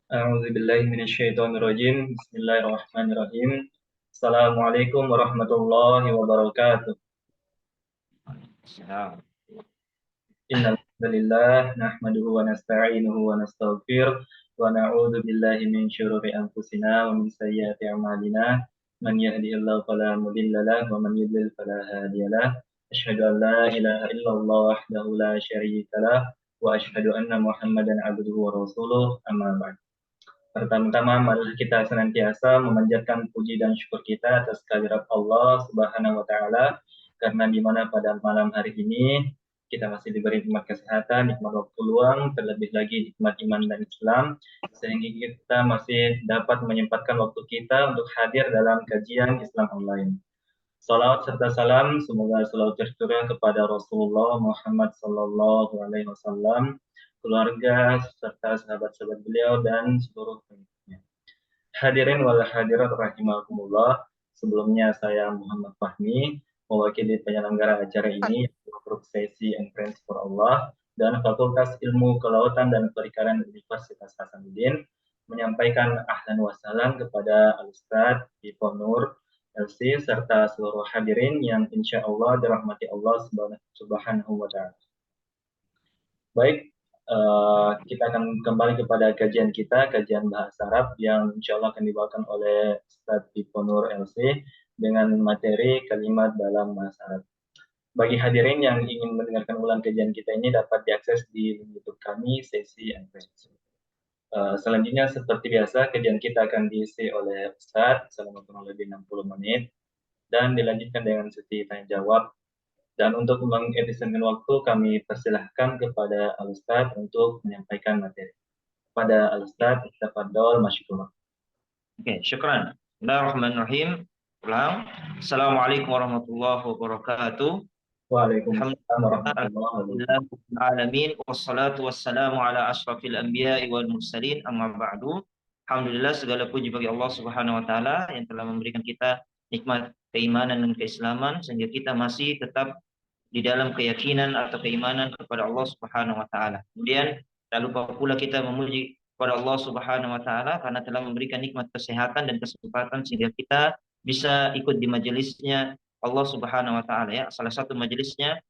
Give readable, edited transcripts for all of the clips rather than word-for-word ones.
A'udzubillahi minasyaitonirrajim. Bismillahirrahmanirrahim. Assalamualaikum warahmatullahi wabarakatuh. Siap. Innal hamdalillah nahmaduhu wa nasta'inuhu wa nastaghfir wa na'udzu billahi min syururi anfusina wa min sayyiati a'malina. Man yahdihillahu fala mudilla lahu wa man yudlil fala hadiya lahu. Asyhadu an la ilaha illallah wahdahu la syarika lahu wa asyhadu anna Muhammadan abduhu wa rasuluh. Amma ba'd. Pertama-tama, mari kita senantiasa memanjatkan puji dan syukur kita atas kehadirat Allah Subhanahu wa Ta'ala, karena di mana pada malam hari ini kita masih diberi nikmat kesehatan, nikmat waktu luang, terlebih lagi nikmat iman dan Islam, sehingga kita masih dapat menyempatkan waktu kita untuk hadir dalam kajian Islam online. Salawat serta salam semoga selalu tercurah kepada Rasulullah Muhammad Sallallahu Alaihi Wasallam, keluarga serta sahabat-sahabat beliau dan seluruh pengikutnya. Hadirin wal hadirat rahimakumullah. Sebelumnya saya Muhammad Fahmi, mewakili penyelenggara acara ini, Grup Sesi and Friends for Allah dan Fakultas Ilmu Kelautan dan Perikanan Universitas Hasanuddin, menyampaikan ahlan wassalam kepada Al-Ustadz Iponur LC serta seluruh hadirin yang insya Allah dirahmati Allah Subhanahu wa Ta'ala. Baik, kita akan kembali kepada kajian kita, kajian bahasa Arab yang insya Allah akan dibawakan oleh Ustadz Iponur LC dengan materi kalimat dalam bahasa Arab. Bagi hadirin yang ingin mendengarkan ulang kajian kita ini dapat diakses di YouTube kami, Sesi and Friends. Selanjutnya seperti biasa, kajian kita akan diisi oleh Ustadz selama kurang lebih 60 menit dan dilanjutkan dengan sesi tanya jawab. Dan untuk mengefisienkan waktu, kami persilahkan kepada Al-Ustadz untuk menyampaikan materi. Pada Al-Ustadz, tafadhol masyaallah. Oke, syukran. Bismillahirrahmanirrahim. Ulang. Assalamualaikum warahmatullahi wabarakatuh. Waalaikumsalam warahmatullahi wabarakatuh. Alamin wassalatu wassalamu ala asyrafil anbiya'i wal mursalin amma ba'du. Alhamdulillah, segala puji bagi Allah Subhanahu wa taala yang telah memberikan kita nikmat keimanan dan keislaman sehingga kita masih tetap di dalam keyakinan atau keimanan kepada Allah Subhanahu wa taala. Kemudian tak lupa pula kita memuji kepada Allah Subhanahu wa taala karena telah memberikan nikmat kesehatan dan kesempatan sehingga kita bisa ikut di majelisnya Allah Subhanahu wa taala, ya. Salah satu majelisnya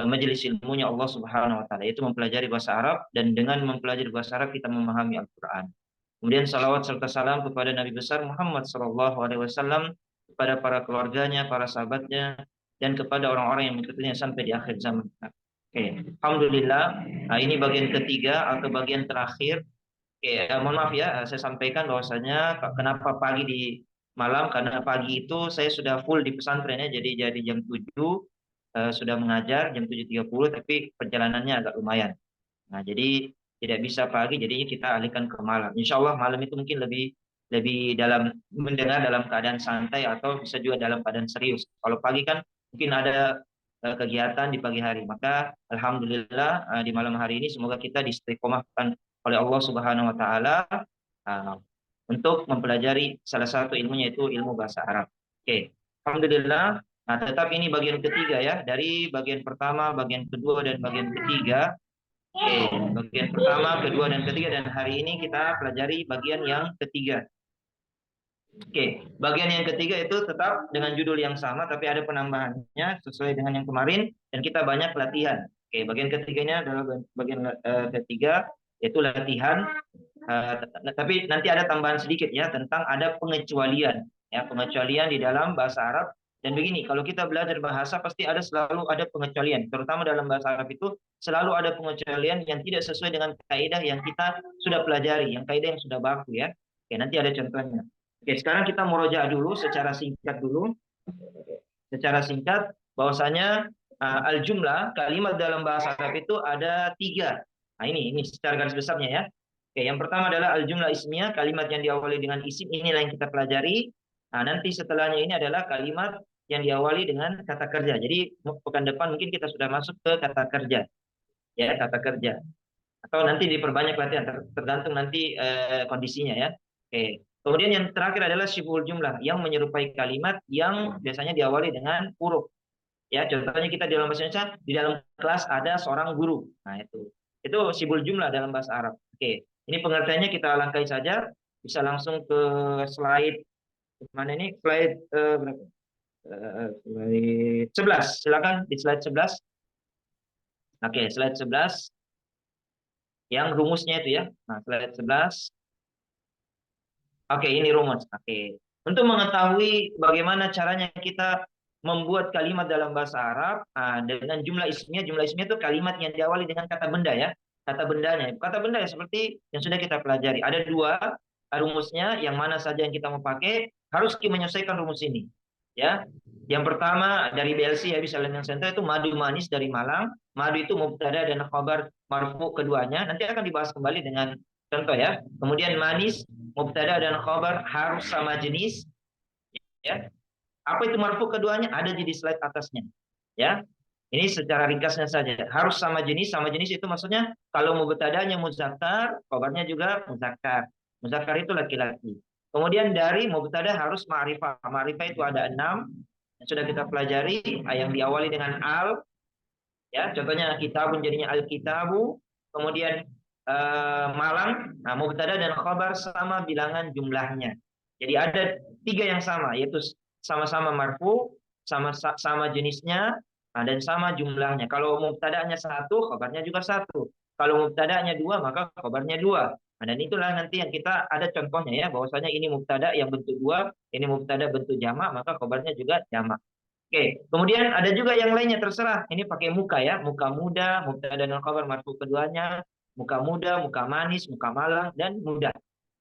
majelis ilmunya Allah Subhanahu wa taala, yaitu mempelajari bahasa Arab, dan dengan mempelajari bahasa Arab kita memahami Al-Qur'an. Kemudian salawat serta salam kepada Nabi besar Muhammad sallallahu alaihi wasallam, kepada para keluarganya, para sahabatnya, dan kepada orang-orang yang mengikutinya sampai di akhir zaman. Oke, alhamdulillah. Nah, ini bagian ketiga atau bagian terakhir. Oke, mohon maaf ya, saya sampaikan bahwasanya kenapa pagi di malam, karena pagi itu saya sudah full di pesantren ya, jadi jam 7 sudah mengajar, jam 7.30, tapi perjalanannya agak lumayan. Nah, jadi tidak bisa pagi, jadinya kita alihkan ke malam. Insya Allah malam itu mungkin lebih lebih dalam mendengar dalam keadaan santai atau bisa juga dalam keadaan serius. Kalau pagi kan mungkin ada kegiatan di pagi hari. Maka alhamdulillah di malam hari ini semoga kita diistiqomahkan oleh Allah Subhanahu wa taala uh, untuk mempelajari salah satu ilmunya, itu ilmu bahasa Arab. Oke, alhamdulillah. Nah, tetap ini bagian ketiga ya, dari bagian pertama, bagian kedua, dan bagian ketiga. Oke, bagian pertama, kedua, dan ketiga, dan hari ini kita pelajari bagian yang ketiga. Oke, bagian yang ketiga itu tetap dengan judul yang sama, tapi ada penambahannya sesuai dengan yang kemarin, dan kita banyak latihan. Oke, bagian ketiganya adalah bagian ketiga, yaitu latihan. Tapi nanti ada tambahan sedikit ya tentang ada pengecualian, ya, pengecualian di dalam bahasa Arab. Dan begini, kalau kita belajar bahasa pasti selalu ada pengecualian, terutama dalam bahasa Arab itu selalu ada pengecualian yang tidak sesuai dengan kaidah yang kita sudah pelajari, yang kaidah yang sudah baku ya. Oke, nanti ada contohnya. Oke, sekarang kita murojaah dulu secara singkat dulu. Secara singkat, bahwasanya al-jumlah, kalimat dalam bahasa Arab itu ada tiga. Nah, ini secara garis besarnya ya. Oke, yang pertama adalah al-jumlah ismiyah, kalimat yang diawali dengan isim, inilah yang kita pelajari. Nah, nanti setelahnya ini adalah kalimat yang diawali dengan kata kerja. Jadi pekan depan mungkin kita sudah masuk ke kata kerja. Ya, kata kerja. Atau nanti diperbanyak latihan, tergantung nanti kondisinya ya. Oke. Kemudian yang terakhir adalah syibhul jumlah, yang menyerupai kalimat yang biasanya diawali dengan huruf. Ya, contohnya kita di dalam bahasa Indonesia, di dalam kelas ada seorang guru. Nah, itu syibhul jumlah dalam bahasa Arab. Oke. Ini pengertiannya kita langkai saja. Bisa langsung ke slide mana ini? Slide berapa? Slide 11. Silakan di slide 11. Oke, slide 11 yang rumusnya itu ya. Nah, slide 11. Oke, ini rumus. Oke. Untuk mengetahui bagaimana caranya kita membuat kalimat dalam bahasa Arab dengan jumlah ismiyah itu kalimat yang diawali dengan kata benda ya. Kata bendanya. Kata benda ya seperti yang sudah kita pelajari. Ada dua rumusnya, yang mana saja yang kita mau pakai harus kita menyesuaikan rumus ini. Ya. Yang pertama dari BLC ya, bisa yang center itu madu manis dari Malang. Madu itu mubtada dan khabar marfu keduanya. Nanti akan dibahas kembali dengan contoh ya. Kemudian manis mubtada dan khabar harus sama jenis ya. Apa itu marfu keduanya? Ada di slide atasnya ya. Ini secara ringkasnya saja. Harus sama jenis. Sama jenis itu maksudnya kalau mubtadanya muzakkar, khabarnya juga muzakkar. Muzakkar itu laki-laki. Kemudian dari mubtada harus ma'rifah. Ma'rifah itu ada 6 yang sudah kita pelajari, yang diawali dengan al ya. Contohnya kitabun jadinya al-kitabu. Kemudian Malang, nah, mubtada dan khabar sama bilangan jumlahnya. Jadi ada 3 yang sama, yaitu sama-sama marfu, sama jenisnya, dan sama jumlahnya. Kalau mubtadanya 1, khabarnya juga 1. Kalau mubtadanya 2, maka khabarnya 2. Nah, dan itulah nanti yang kita ada contohnya ya, bahwasanya ini mubtada yang bentuk 2, ini mubtada bentuk jamak, maka khabarnya juga jamak. Oke, kemudian ada juga yang lainnya terserah. Ini pakai muka ya, muka muda, mubtada dan khabar marfu keduanya, muka muda, muka manis, muka malang, dan muda.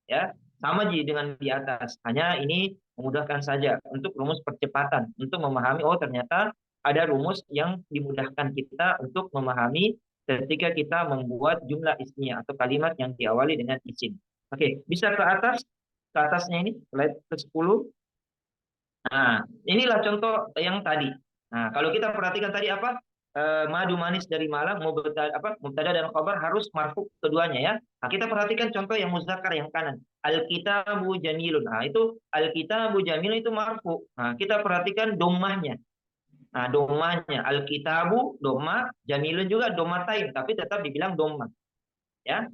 Ya, sama dengan di atas. Hanya ini memudahkan saja untuk rumus percepatan, untuk memahami, oh ternyata ada rumus yang dimudahkan kita untuk memahami ketika kita membuat jumlah ismiyah atau kalimat yang diawali dengan isim. Oke, bisa ke atas, ke atasnya ini, slide ke-10. Nah, inilah contoh yang tadi. Nah, kalau kita perhatikan tadi apa? Madu manis dari Malang, mubtada dan khabar harus marfu keduanya ya. Nah, kita perhatikan contoh yang muzakkar yang kanan. Al-kitabu jamilun. Nah, itu al-kitabu jamilun itu marfu. Nah, kita perhatikan domahnya. Nah, domahnya al-kitabu domah, jamilun juga domatain, tapi tetap dibilang domah ya.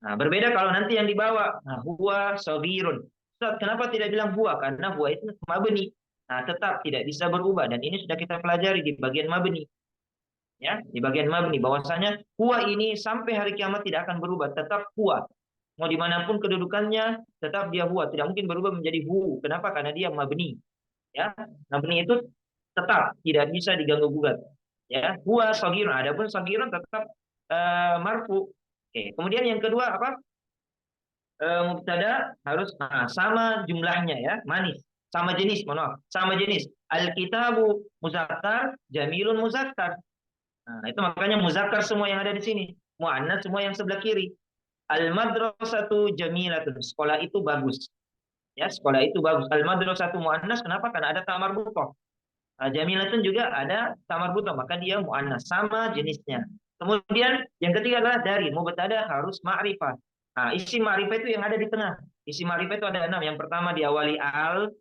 Nah, berbeda kalau nanti yang dibawa. Nah, huwa sabirun. Ustaz, kenapa tidak bilang huwa? Karena huwa itu mabni. Nah, tetap tidak bisa berubah, dan ini sudah kita pelajari di bagian mabni. Ya, di bagian mabni bahwasanya huwa ini sampai hari kiamat tidak akan berubah, tetap huwa. Mau dimanapun kedudukannya, tetap dia huwa, tidak mungkin berubah menjadi hu. Kenapa? Karena dia mabni. Ya, mabni itu tetap tidak bisa diganggu gugat. Ya, huwa sagirun. Adapun sagirun tetap marfu. Oke, kemudian yang kedua apa? Mubtada harus sama jumlahnya ya, manis. Sama jenis, mohon maaf, sama jenis. Al-kitabu muzakkar, jamilun muzakkar. Nah, itu makanya muzakkar semua yang ada di sini. Muannats semua yang sebelah kiri. Al-madrasatu jamilatun. Sekolah itu bagus. Ya, sekolah itu bagus. Al-madrasatu muannats, kenapa? Karena ada tamar butoh. Jamilatun juga ada tamar butoh, maka dia muannats, sama jenisnya. Kemudian yang ketiga adalah dari mubtada harus ma'rifah. Nah, isi ma'rifah itu yang ada di tengah. Isi ma'rifah itu ada 6. Yang pertama diawali al,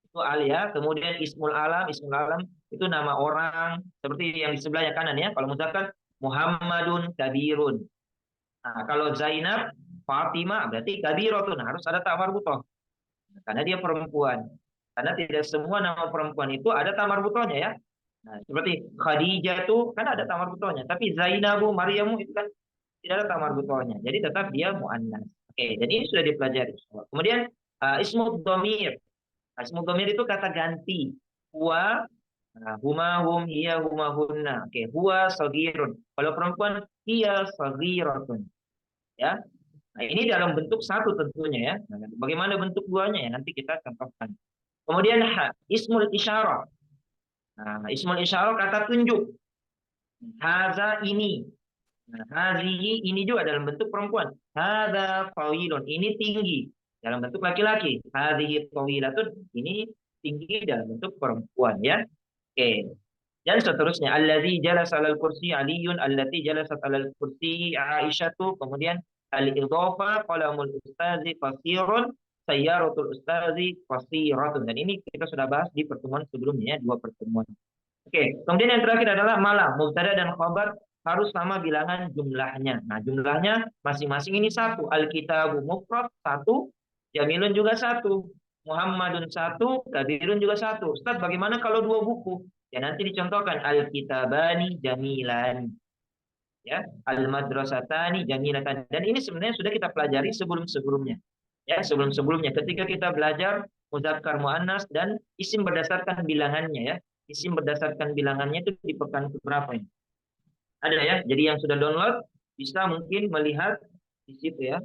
itu al ya. Kemudian ismul alam itu nama orang, seperti yang di sebelahnya kanan ya. Kalau muzakkar Muhammadun kabirun. Nah, kalau Zainab, Fatimah berarti kabiratun, harus ada tamar butoh. Karena dia perempuan. Karena tidak semua nama perempuan itu ada tamar butohnya ya. Nah, seperti Khadijah itu kan ada tamar butohnya, tapi Zainabu, Maryamu itu kan tidak ada tamar butohnya. Jadi tetap dia muannas. Oke, jadi ini sudah dipelajari. Kemudian ismu dhamir. Ismu dhamir itu kata ganti. Huwa, huma, hum, hiya, huma, hunna. Oke, huwa sagirun. Kalau perempuan, hiya sagiratun. Ya. Nah, ini dalam bentuk satu tentunya ya. Nah, bagaimana bentuk duanya ya nanti kita contohkan. Kemudian ismul isyarah. Nah, ismul isyarah kata tunjuk. Haza ini. Nah, hazihi ini juga dalam bentuk perempuan. Hadza tawilun, ini tinggi dalam bentuk laki-laki. Hadhihi tawilatun, ini tinggi dalam bentuk perempuan ya. Oke. Dan seterusnya. Allazi jalasa 'alal kursi Aliyun, allati jalasat 'alal kursi Aisyatu. Kemudian al-idhafa qalamul ustazi qasirun, sayyaratul ustazi qasiratun. Dan ini kita sudah bahas di pertemuan sebelumnya ya, 2 pertemuan. Oke, kemudian yang terakhir adalah malam, mubtada dan khabar harus sama bilangan jumlahnya. Nah, jumlahnya masing-masing ini satu. Alkitabu mufrad satu, Jamilun juga satu, Muhammadun satu, Kabirun juga satu. Ustaz, bagaimana kalau dua buku? Ya nanti dicontohkan Alkitabani Jamilan, ya, Al-Madrasatani Jamilatan. Dan ini sebenarnya sudah kita pelajari sebelum-sebelumnya. Ya, sebelum-sebelumnya ketika kita belajar muzakkar muannas dan isim berdasarkan bilangannya, ya. Isim berdasarkan bilangannya itu di pekan keberapa ini? Ada ya. Jadi yang sudah download bisa mungkin melihat di situ ya.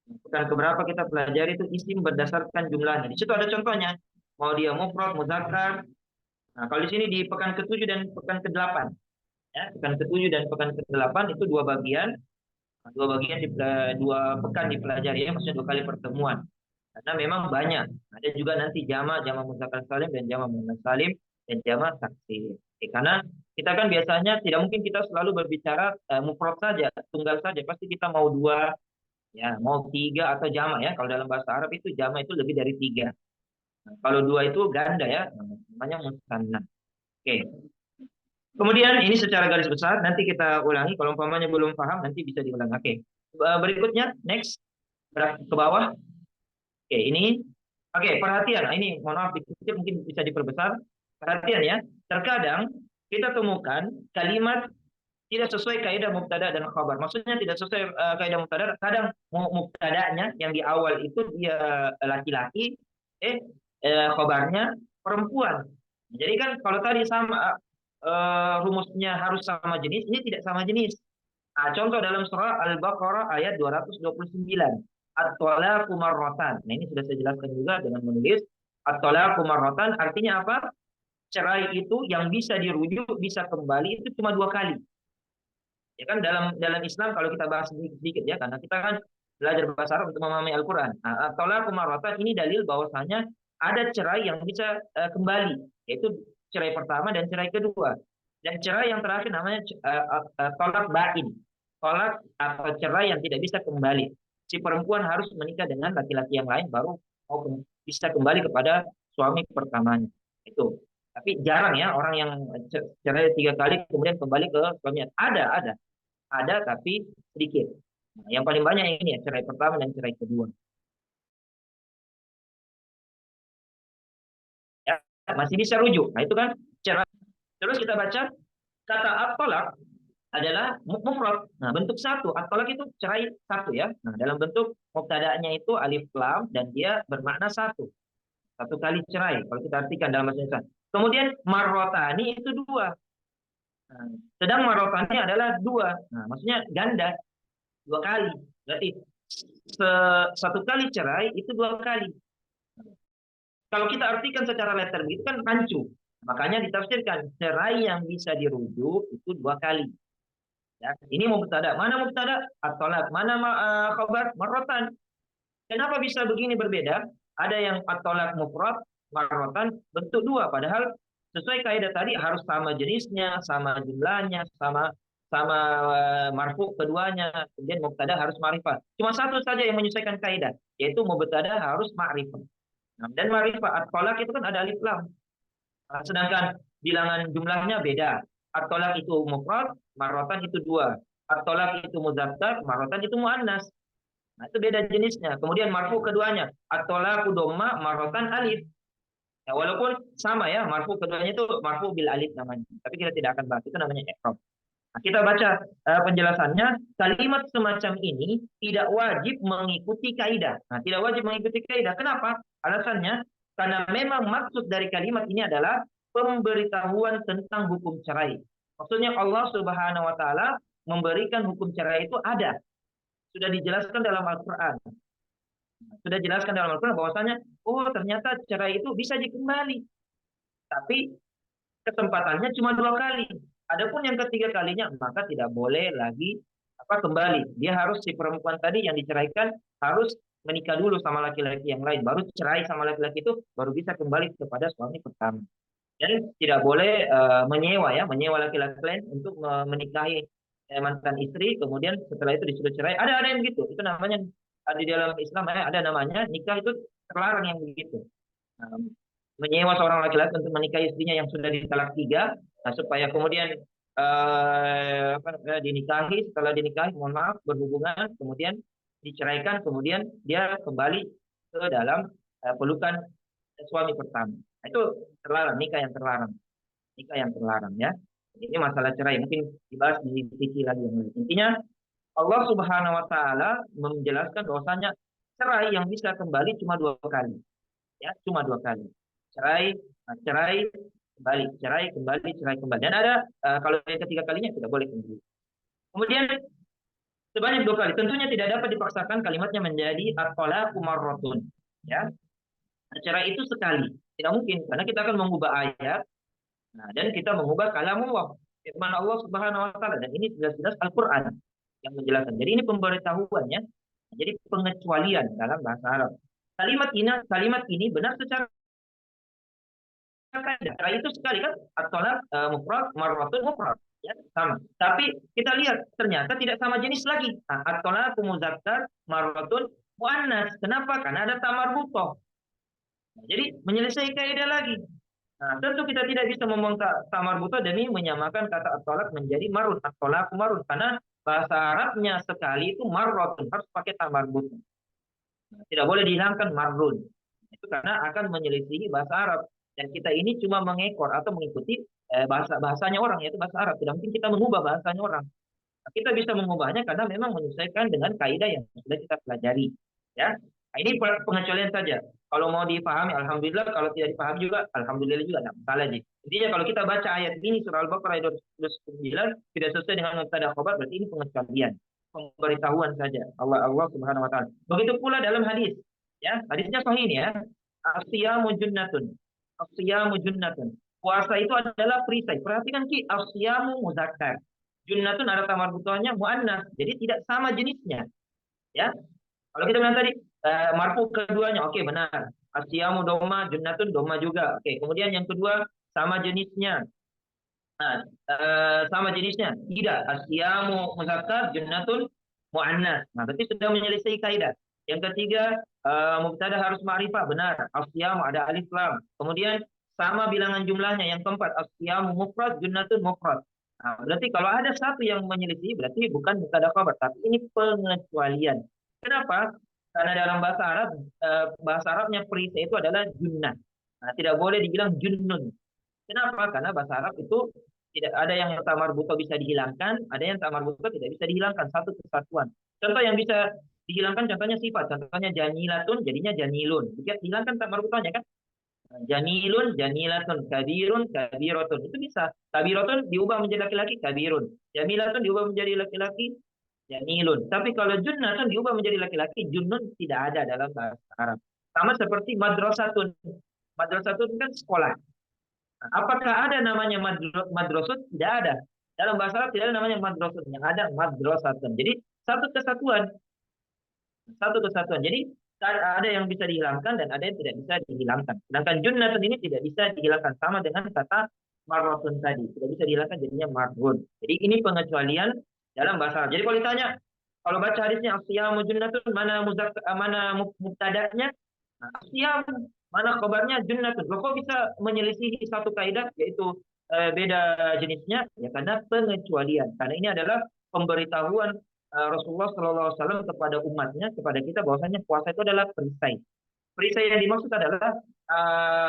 Pekan keberapa kita pelajari itu isim berdasarkan jumlahnya. Di situ ada contohnya. Mau dia mufrad, muzakkar. Nah, kalau di sini di pekan ke-7 dan pekan ke-8. Ya, pekan ke-7 dan pekan ke-8 itu dua bagian. Dua bagian di dua pekan dipelajari ya, maksudnya dua kali pertemuan. Karena memang banyak. Ada juga nanti jama muzakkar salim dan jama muannas salim dan jama taksir. Karena kita kan biasanya tidak mungkin kita selalu berbicara mufrad saja, tunggal saja. Pasti kita mau dua, ya, mau tiga atau jama ya. Kalau dalam bahasa Arab itu jama itu lebih dari tiga. Nah, kalau dua itu ganda ya, namanya musanna. Oke. Kemudian ini secara garis besar nanti kita ulangi. Kalau umpamanya belum paham nanti bisa diulang. Oke. Berikutnya next ke bawah. Oke, ini. Oke, perhatian. Nah, ini mohon maaf dikutip mungkin bisa diperbesar. Perhatian ya. Terkadang kita temukan kalimat tidak sesuai kaidah mubtada dan khabar. Maksudnya tidak sesuai kaidah mubtada. Kadang mubtadanya yang di awal itu dia laki-laki, khabarnya perempuan. Jadi kan kalau tadi sama rumusnya harus sama jenis, ini tidak sama jenis. Nah, contoh dalam surah Al-Baqarah ayat 229. At-talaqu marratan. Nah, ini sudah saya jelaskan juga dengan menulis at-talaqu marratan artinya apa? Cerai itu yang bisa dirujuk, bisa kembali itu cuma dua kali. Ya kan dalam Islam kalau kita bahas sedikit ya karena kita kan belajar bahasa Arab untuk memahami Al-Qur'an. Nah, at-talaqu marratan ini dalil bahwasanya ada cerai yang bisa kembali, yaitu cerai pertama dan cerai kedua. Dan cerai yang terakhir namanya tolak bain. Tolak atau cerai yang tidak bisa kembali. Si perempuan harus menikah dengan laki-laki yang lain baru mau bisa kembali kepada suami pertamanya. Itu. Tapi jarang ya orang yang cerai tiga kali kemudian kembali ke suaminya. Ada tapi sedikit. Nah, yang paling banyak ini ya cerai pertama dan cerai kedua. Ya, masih bisa rujuk. Nah, itu kan cerai. Terus kita baca kata at-talaq adalah mufrad. Nah, bentuk satu. At-talaq itu cerai satu ya. Nah, dalam bentuk mubtada'nya itu alif lam dan dia bermakna satu. Satu kali cerai kalau kita artikan dalam bahasa Indonesia. Kemudian marrotani itu dua. Nah, sedang marrotani adalah dua. Nah, maksudnya ganda dua kali. Berarti satu kali cerai itu dua kali. Kalau kita artikan secara letter itu kan rancu. Makanya ditafsirkan cerai yang bisa dirujuk itu dua kali. Ya, ini mubtada. Mana mubtada? At-talaq. Mana khabar? Marratan. Kenapa bisa begini berbeda? Ada yang at-talaq mufrad, marratan bentuk dua. Padahal sesuai kaidah tadi harus sama jenisnya, sama jumlahnya, sama sama marfu keduanya. Kemudian mubtada harus ma'rifat. Cuma satu saja yang menyesuaikan kaidah, yaitu mubtada harus ma'rifat. Nah, dan ma'rifat at-talaq itu kan ada alif lam. Sedangkan bilangan jumlahnya beda. At-talaq itu mufrad, marratan itu dua. At-talaq itu muzakkar, marratan itu muannas. Nah, itu beda jenisnya. Kemudian marfu keduanya. At-talaqu dhamma, marratan alif. Ya, walaupun sama ya, marfu keduanya itu marfu bil alif namanya. Tapi kita tidak akan bahas, itu namanya i'rab. Nah, kita baca penjelasannya. Kalimat semacam ini tidak wajib mengikuti kaidah. Nah, tidak wajib mengikuti kaidah. Kenapa? Alasannya karena memang maksud dari kalimat ini adalah pemberitahuan tentang hukum cerai. Maksudnya Allah Subhanahu wa taala memberikan hukum cerai itu ada. Sudah dijelaskan dalam Al-Qur'an. Sudah dijelaskan dalam Al-Qur'an bahwasanya oh ternyata cerai itu bisa dikembali. Tapi kesempatannya cuma dua kali. Adapun yang ketiga kalinya maka tidak boleh lagi kembali. Dia harus si perempuan tadi yang diceraikan harus menikah dulu sama laki-laki yang lain, baru cerai sama laki-laki itu baru bisa kembali kepada suami pertama. Dan tidak boleh menyewa laki-laki lain untuk menikahi mantan istri, kemudian setelah itu disuruh cerai. Ada yang begitu. Itu namanya di dalam Islam ada namanya nikah itu terlarang yang begitu. Menyewa seorang laki-laki untuk menikahi istrinya yang sudah ditalak tiga, nah, supaya kemudian dinikahi, setelah dinikahi, mohon maaf, berhubungan, kemudian diceraikan, kemudian dia kembali ke dalam pelukan suami pertama. Nah, itu terlarang, nikah yang terlarang, nikah yang terlarang ya. Ini masalah cerai, mungkin dibahas di sisi lagi yang lain. Intinya Allah Subhanahu Wa Taala menjelaskan bahwasanya cerai yang bisa kembali cuma 2 kali, ya, cuma 2 kali. Cerai, cerai kembali, cerai kembali, cerai kembali. Dan ada kalau yang ketiga kalinya tidak boleh kembali. Kemudian sebanyak 2 kali. Tentunya tidak dapat dipaksakan kalimatnya menjadi at-talaqu marratun. Ya, cerai itu sekali. Tidak mungkin karena kita akan mengubah ayat. Nah, dan kita mengubah kalamullah, firman Allah Subhanahu Wa Taala. Dan ini jelas-jelas Al-Quran yang menjelaskan. Jadi ini pemberitahuannya. Jadi pengecualian dalam bahasa Arab. Kalimat ini benar secara kaidah. Itu sekali kan at-talaq mufrad, marratun mufrad, ya, sama. Tapi kita lihat ternyata tidak sama jenis lagi. Nah, at-talaq muzakkar, marratun muannas. Kenapa? Karena ada tamar butoh. Nah, jadi menyelesaikan kaidah lagi. Nah, tentu kita tidak bisa membongkar tamar buta demi menyamakan kata at-talaq menjadi marun, at-talaq marun, karena bahasa Arabnya sekali itu marrotun, harus pakai tamar buta. Nah, tidak boleh dihilangkan marrun. Itu karena akan menyelisihi bahasa Arab. Dan kita ini cuma mengekor atau mengikuti bahasanya orang, yaitu bahasa Arab. Tidak mungkin kita mengubah bahasanya orang. Nah, kita bisa mengubahnya karena memang menyesuaikan dengan kaidah yang sudah kita pelajari. Ya, nah, ini pengecualian saja. Kalau mau dipahami, alhamdulillah. Kalau tidak dipahami juga, alhamdulillah juga. Tidak masalah sih. Intinya kalau kita baca ayat ini surah Al-Baqarah ayat 29 tidak sesuai dengan mubtada khobar, berarti ini pengecualian, pemberitahuan saja. Allah Subhanahu Wa Taala. Begitu pula dalam hadis. Ya, hadisnya sahih ini ya. Asyamu junnatun. Asyamu junnatun. Puasa itu adalah perisai. Perhatikan ki, asyamu muzakkar. Junnatun ada tamar butuhnya muannas. Jadi tidak sama jenisnya. Ya, kalau kita bilang tadi marfu keduanya, oke, benar. Asyamu doma, junnatun doma juga. Oke, kemudian yang kedua sama jenisnya. Nah, sama jenisnya. Tidak. Asyamu muzakkar, junnatun muannas. Nah, berarti sudah menyelesaikan kaidah. Yang ketiga, mubtada harus ma'rifah, benar. Asyamu ada alif lam. Kemudian sama bilangan jumlahnya. Yang keempat, asyamu mufrad, junnatun mufrad. Nah, berarti kalau ada satu yang menyelisih, berarti bukan mubtada khabar, tapi ini pengecualian. Kenapa? Karena dalam bahasa Arabnya perisai itu adalah junnah. Nah, tidak boleh dibilang junnun. Kenapa? Karena bahasa Arab itu tidak ada yang tamar buta bisa dihilangkan, ada yang tamar buta tidak bisa dihilangkan, satu kesatuan. Contoh yang bisa dihilangkan contohnya sifat, contohnya janilatun jadinya janilun. Jika dihilangkan tamar butanya kan janilun, janilatun, kabirun, kabirotun. Itu bisa. Kabirotun diubah menjadi laki-laki, kabirun. Jamilatun diubah menjadi laki-laki, jamilun. Tapi kalau junnatun diubah menjadi laki-laki, junnun tidak ada dalam bahasa Arab. Sama seperti madrasatun. Madrasatun kan sekolah. Nah, apakah ada namanya madrasut? Tidak ada. Dalam bahasa Arab tidak ada namanya madrasut. Yang ada madrasatun. Jadi satu kesatuan. Satu kesatuan. Jadi ada yang bisa dihilangkan dan ada yang tidak bisa dihilangkan. Sedangkan junnatun ini tidak bisa dihilangkan, sama dengan kata marrotun tadi. Tidak bisa dihilangkan jadinya marrun. Jadi ini pengecualian dalam bahasa Arab. Jadi kalau ditanya, kalau baca hadisnya asyamu junnatun, mana mubtada'nya? Nah, asyam, mana khabarnya junnatun. Kok bisa menyelisihi satu kaidah, yaitu beda jenisnya? Ya karena pengecualian. Karena ini adalah pemberitahuan Rasulullah SAW kepada umatnya, kepada kita, bahwasanya puasa itu adalah perisai. Perisai yang dimaksud adalah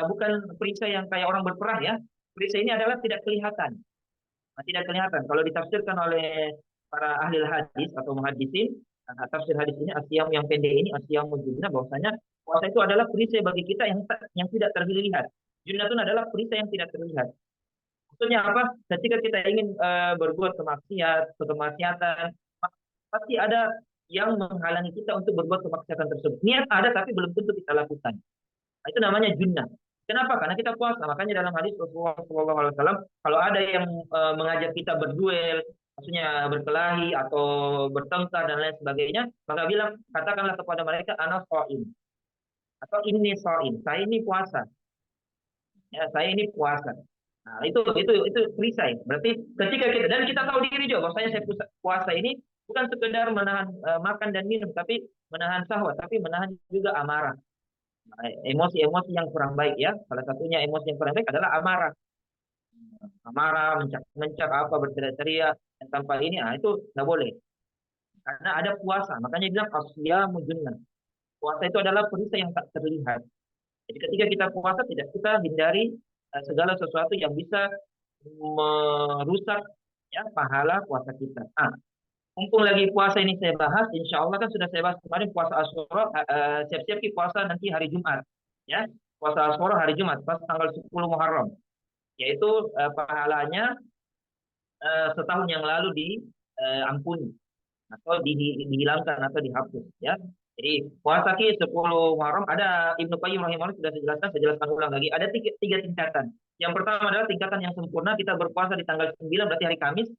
bukan perisai yang kayak orang berperang ya. Perisai ini adalah tidak kelihatan. Nah, tidak kelihatan. Kalau ditafsirkan oleh para ahli hadis atau muhaddisin, tafsir hadis ini asyam yang pendek ini asyam junnah, bahwasanya puasa itu adalah perisai bagi kita yang tidak terlihat. Junnatun adalah perisai yang tidak terlihat. Maksudnya apa? Ketika kita ingin berbuat kemaksiatan, pasti ada yang menghalangi kita untuk berbuat kemaksiatan tersebut. Niat ada tapi belum tentu kita lakukan. Nah, itu namanya junnah. Kenapa? Karena kita puasa. Makanya dalam hadis Rasulullah SAW, kalau ada yang mengajak kita berduel, maksudnya berkelahi atau bertengkar dan lain sebagainya, maka katakanlah kepada mereka, ana shaim atau inni shaim. Saya ini puasa. Ya, saya ini puasa. Nah, itu perisai. Berarti ketika kita tahu diri juga bahwasanya saya puasa ini bukan sekedar menahan makan dan minum, tapi menahan syahwat, tapi menahan juga amarah. Nah, emosi-emosi yang kurang baik ya. Salah satunya emosi yang kurang baik adalah amarah. marah, mencak-mencak apa, berteriak-teriak, dan tanpa ini, itu nggak boleh. Karena ada puasa, makanya bilang asyamu junnah. Puasa itu adalah perisai yang tak terlihat. Jadi ketika kita puasa, tidak kita hindari segala sesuatu yang bisa merusak ya pahala puasa kita. Mumpung lagi puasa ini saya bahas, insya Allah kan sudah saya bahas kemarin puasa Asyura, siap-siap di puasa nanti hari Jumat, ya puasa Asyura hari Jumat, pas tanggal 10 Muharram, yaitu pahalanya setahun yang lalu diampuni atau dihilangkan atau dihapus, ya. Jadi puasa ki 10 Muharram ada Ibnu Qayyim rahimahullah sudah saya jelaskan ulang lagi. Ada tiga tingkatan. Yang pertama adalah tingkatan yang sempurna, kita berpuasa di tanggal 9 berarti hari Kamis.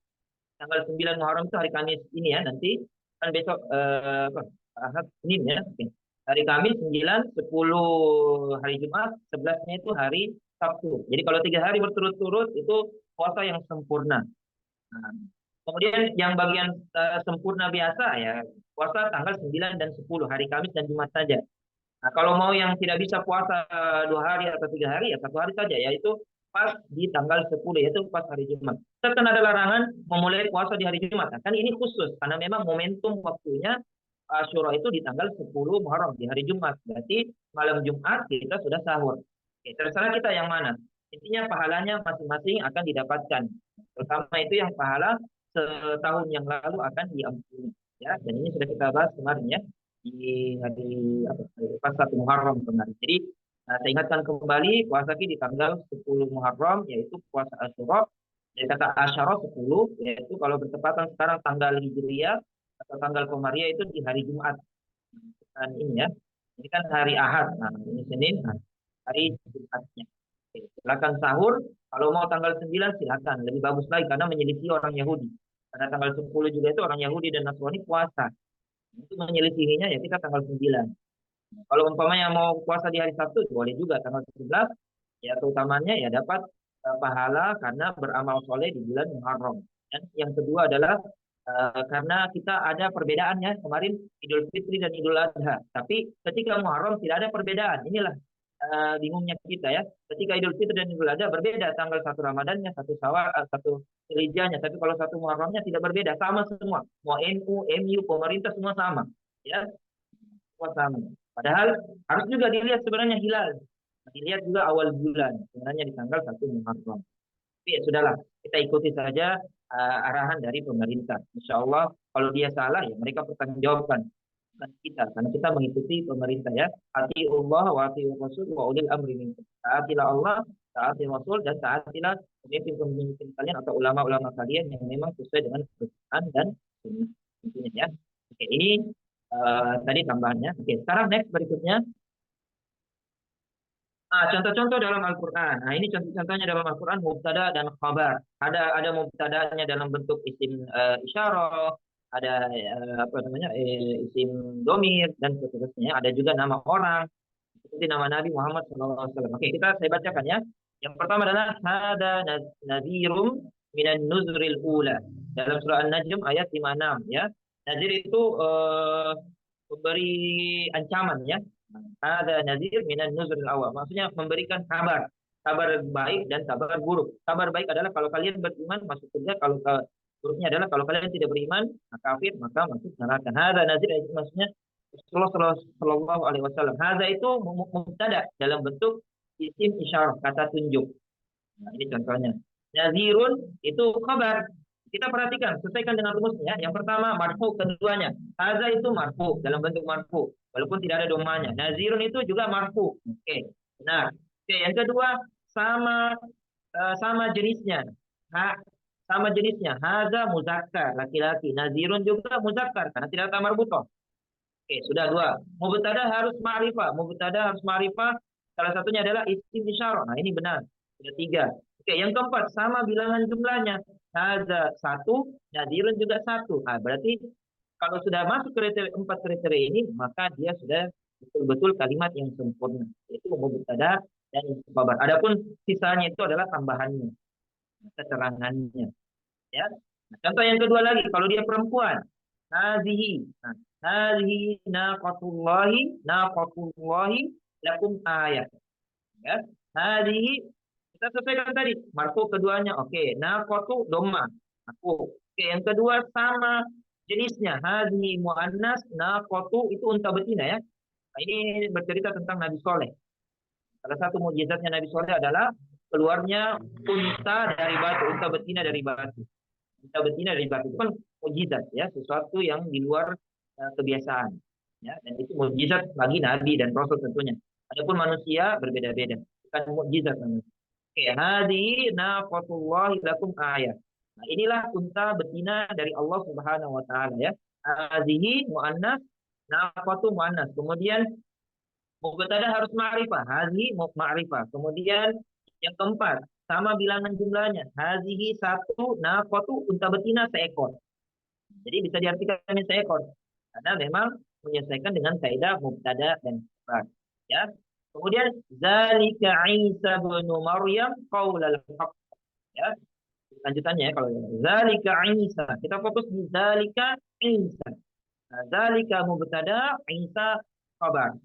Tanggal 9 Muharram itu hari Kamis ini ya, nanti kan besok Ahad Senin ya. Oke. Hari Kamis 9, 10 hari Jumat, 11-nya itu hari Sabtu. Jadi kalau 3 hari berturut-turut itu puasa yang sempurna. Nah, kemudian yang bagian sempurna biasa ya puasa tanggal 9 dan 10 hari Kamis dan Jumat saja. Nah, kalau mau yang tidak bisa puasa 2 hari atau 3 hari, ya 1 hari saja, yaitu pas di tanggal 10, yaitu pas hari Jumat. Kita kan ada larangan memulai puasa di hari Jumat. Nah, kan ini khusus, karena memang momentum waktunya Asyura itu di tanggal 10 Muharram, di hari Jumat. Berarti malam Jumat kita sudah sahur. Oke, terserah kita yang mana. Intinya pahalanya masing-masing akan didapatkan. Pertama itu yang pahala setahun yang lalu akan diampuni. Ya, dan ini sudah kita bahas kemarin ya di hari apa pas 1 Muharram kemarin. Jadi saya ingatkan kembali puasa di tanggal 10 Muharram yaitu puasa Asyura. Dari kata Asyara 10 yaitu kalau bertepatan sekarang tanggal Hijriyah atau tanggal Komariah itu di hari Jumat. Dan ini ya. Ini kan hari Ahad. Nah, ini Senin, nah, hari Jumatnya. Oke, silakan sahur. Kalau mau tanggal 9 silakan. Lebih bagus lagi karena menyelisih orang Yahudi. Karena tanggal 10 juga itu orang Yahudi dan Nasrani puasa. Itu menyelisihinya ya kita tanggal 9. Kalau umpamanya mau puasa di hari Sabtu boleh juga tanggal 11 ya keutamanya ya dapat pahala karena beramal soleh di bulan Muharram. Dan yang kedua adalah karena kita ada perbedaannya kemarin Idul Fitri dan Idul Adha. Tapi ketika Muharram tidak ada perbedaan. Inilah bingungnya kita ya. Ketika Idul Fitri dan Idul Adha berbeda tanggal 1 Ramadannya, 1 Syawal, 1 Dzulhijjahnya. Tapi kalau 1 Muharramnya tidak berbeda, sama semua. Mau NU, MU, pemerintah semua sama. Ya, semua sama. Padahal harus juga dilihat sebenarnya hilal. Dilihat juga awal bulan. Sebenarnya di tanggal 1 Muharram. Tapi ya sudahlah, kita ikuti saja arahan dari pemerintah. Insya Allah, kalau dia salah ya mereka pertanggungjawabkan bukan kita, karena kita mengikuti pemerintah ya. Atiullah wa atiur rasul wa ulil amri minkum. Taatilah Allah, taati Rasul dan taatilah pemimpin-pemimpin kalian atau ulama-ulama kalian yang memang sesuai dengan kebenaran dan sunnah. Intinya ya. Oke, ini tadi tambahannya. Oke, sekarang next berikutnya. Contoh-contoh dalam Al-Quran. Nah, ini contoh-contohnya dalam Al-Quran mubtada dan khabar. Ada mubtadanya dalam bentuk isim isyarah, ada apa namanya isim domir dan seterusnya. Ada juga nama orang seperti nama Nabi Muhammad SAW. Oke, saya bacakan ya. Yang pertama adalah hada nadhirum minan nuzril ula. Dalam surah An-Najm ayat 56 ya. Nazir itu memberi ancaman ya. Ada nazir minan nuzul awal. Maksudnya memberikan kabar. Kabar baik dan kabar buruk. Kabar baik adalah kalau kalian beriman masuk surga. Kalau buruknya adalah kalau kalian tidak beriman, kafir, maka masuk neraka. Hada nazir itu maksudnya Rasulullah Shallallahu Alaihi Wasallam. Hada itu mubtada dalam bentuk isim isyarah, kata tunjuk. Nah, ini contohnya. Nazirun itu kabar. Kita perhatikan, sesuaikan dengan rumusnya. Yang pertama marfu, keduanya. Haza itu marfu dalam bentuk marfu, walaupun tidak ada domanya. Nazirun itu juga marfu. Oke, benar. Oke, yang kedua sama sama jenisnya. Sama jenisnya. Haza muzakkar, laki-laki. Nazirun juga muzakkar karena tidak ada marbutoh. Oke, sudah dua. Mubtada harus ma'rifah. Mubtada harus ma'rifah. Salah satunya adalah isim isyarah. Nah, ini benar. Sudah tiga. Oke, yang keempat sama bilangan jumlahnya. Haza satu, nadirun juga satu. Nah, berarti kalau sudah masuk kriteria 4 kriteria ini, maka dia sudah betul-betul kalimat yang sempurna. Yaitu mubtada dan khabar. Adapun sisanya itu adalah tambahannya, keterangannya. Ya. Nah, contoh yang kedua lagi, kalau dia perempuan, hazihi. Nah, hazihi naqatullahi lakum ayat. Ya. Hazihi Kita sesuaikan tadi. Marfu keduanya. Oke. Naqatu doma. Marfu. Oke. Yang kedua sama jenisnya. Hadhi mu'annas. Naqatu itu unta betina ya. Nah, ini bercerita tentang Nabi Soleh. Salah satu mukjizatnya Nabi Soleh adalah keluarnya unta dari batu. Unta betina dari batu. Unta betina dari batu. Itu kan mukjizat ya. Sesuatu yang di luar kebiasaan. Ya, dan itu mukjizat bagi Nabi dan Rasul tentunya. Adapun manusia berbeda-beda. Bukan mukjizat manusia. Oke, hadi naqatullahi lakum ayat. Nah, inilah unta betina dari Allah Subhanahu wa taala ya. Hadhihi muannas, naqatu muannas. Kemudian mubtada harus ma'rifah. Hadhihi ma'rifah. Kemudian yang keempat, sama bilangan jumlahnya. Hadhihi satu, naqatu unta betina seekor. Jadi bisa diartikan seekor. Karena memang menyelesaikan dengan kaidah mubtada dan khabar. Ya. Kemudian zalika Isa bin Maryam qaulal haq. Ya. Lanjutannya ya kalau zalika Isa. Kita fokus di zalika Isa. Nah, zalika mubtada, Isa khabar.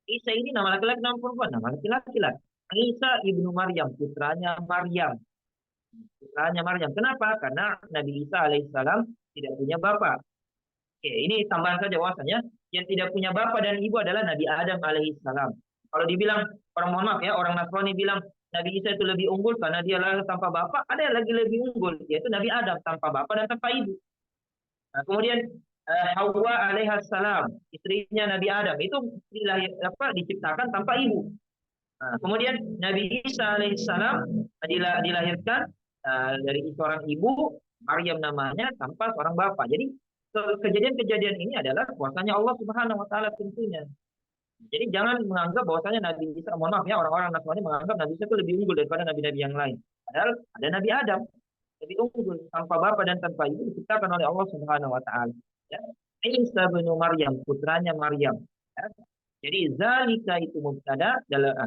Isa ini nama laki-laki nama perempuan? Nama laki-laki lah. Isa ibnu Maryam, putranya Maryam. Putranya Maryam. Kenapa? Karena Nabi Isa alaihissalam tidak punya bapak. Oke, ini tambahan saja bahwasanya yang tidak punya bapak dan ibu adalah Nabi Adam alaihissalam. Kalau dibilang orang mohon maaf ya, orang Nasrani bilang Nabi Isa itu lebih unggul karena dia lahir tanpa bapak, ada yang lagi lebih unggul yaitu Nabi Adam tanpa bapak dan tanpa ibu. Nah, kemudian Hawa alaihissalam, istrinya Nabi Adam itu diciptakan tanpa ibu. Nah, kemudian Nabi Isa alaihissalam dilahirkan dari seorang ibu, Maryam namanya, tanpa seorang bapak. Jadi kejadian-kejadian ini adalah kuasanya Allah Subhanahu wa taala tentunya. Jadi jangan menganggap bahwasanya Nabi Isa, mohon maaf ya, orang-orang Nasrani menganggap Nabi Isa itu lebih unggul daripada nabi-nabi yang lain. Padahal ada Nabi Adam lebih unggul tanpa bapak dan tanpa ibu diciptakan oleh Allah Subhanahu wa taala. Ya. Isa bin Maryam, putranya Maryam. Ya. Jadi zalika itu mubtada,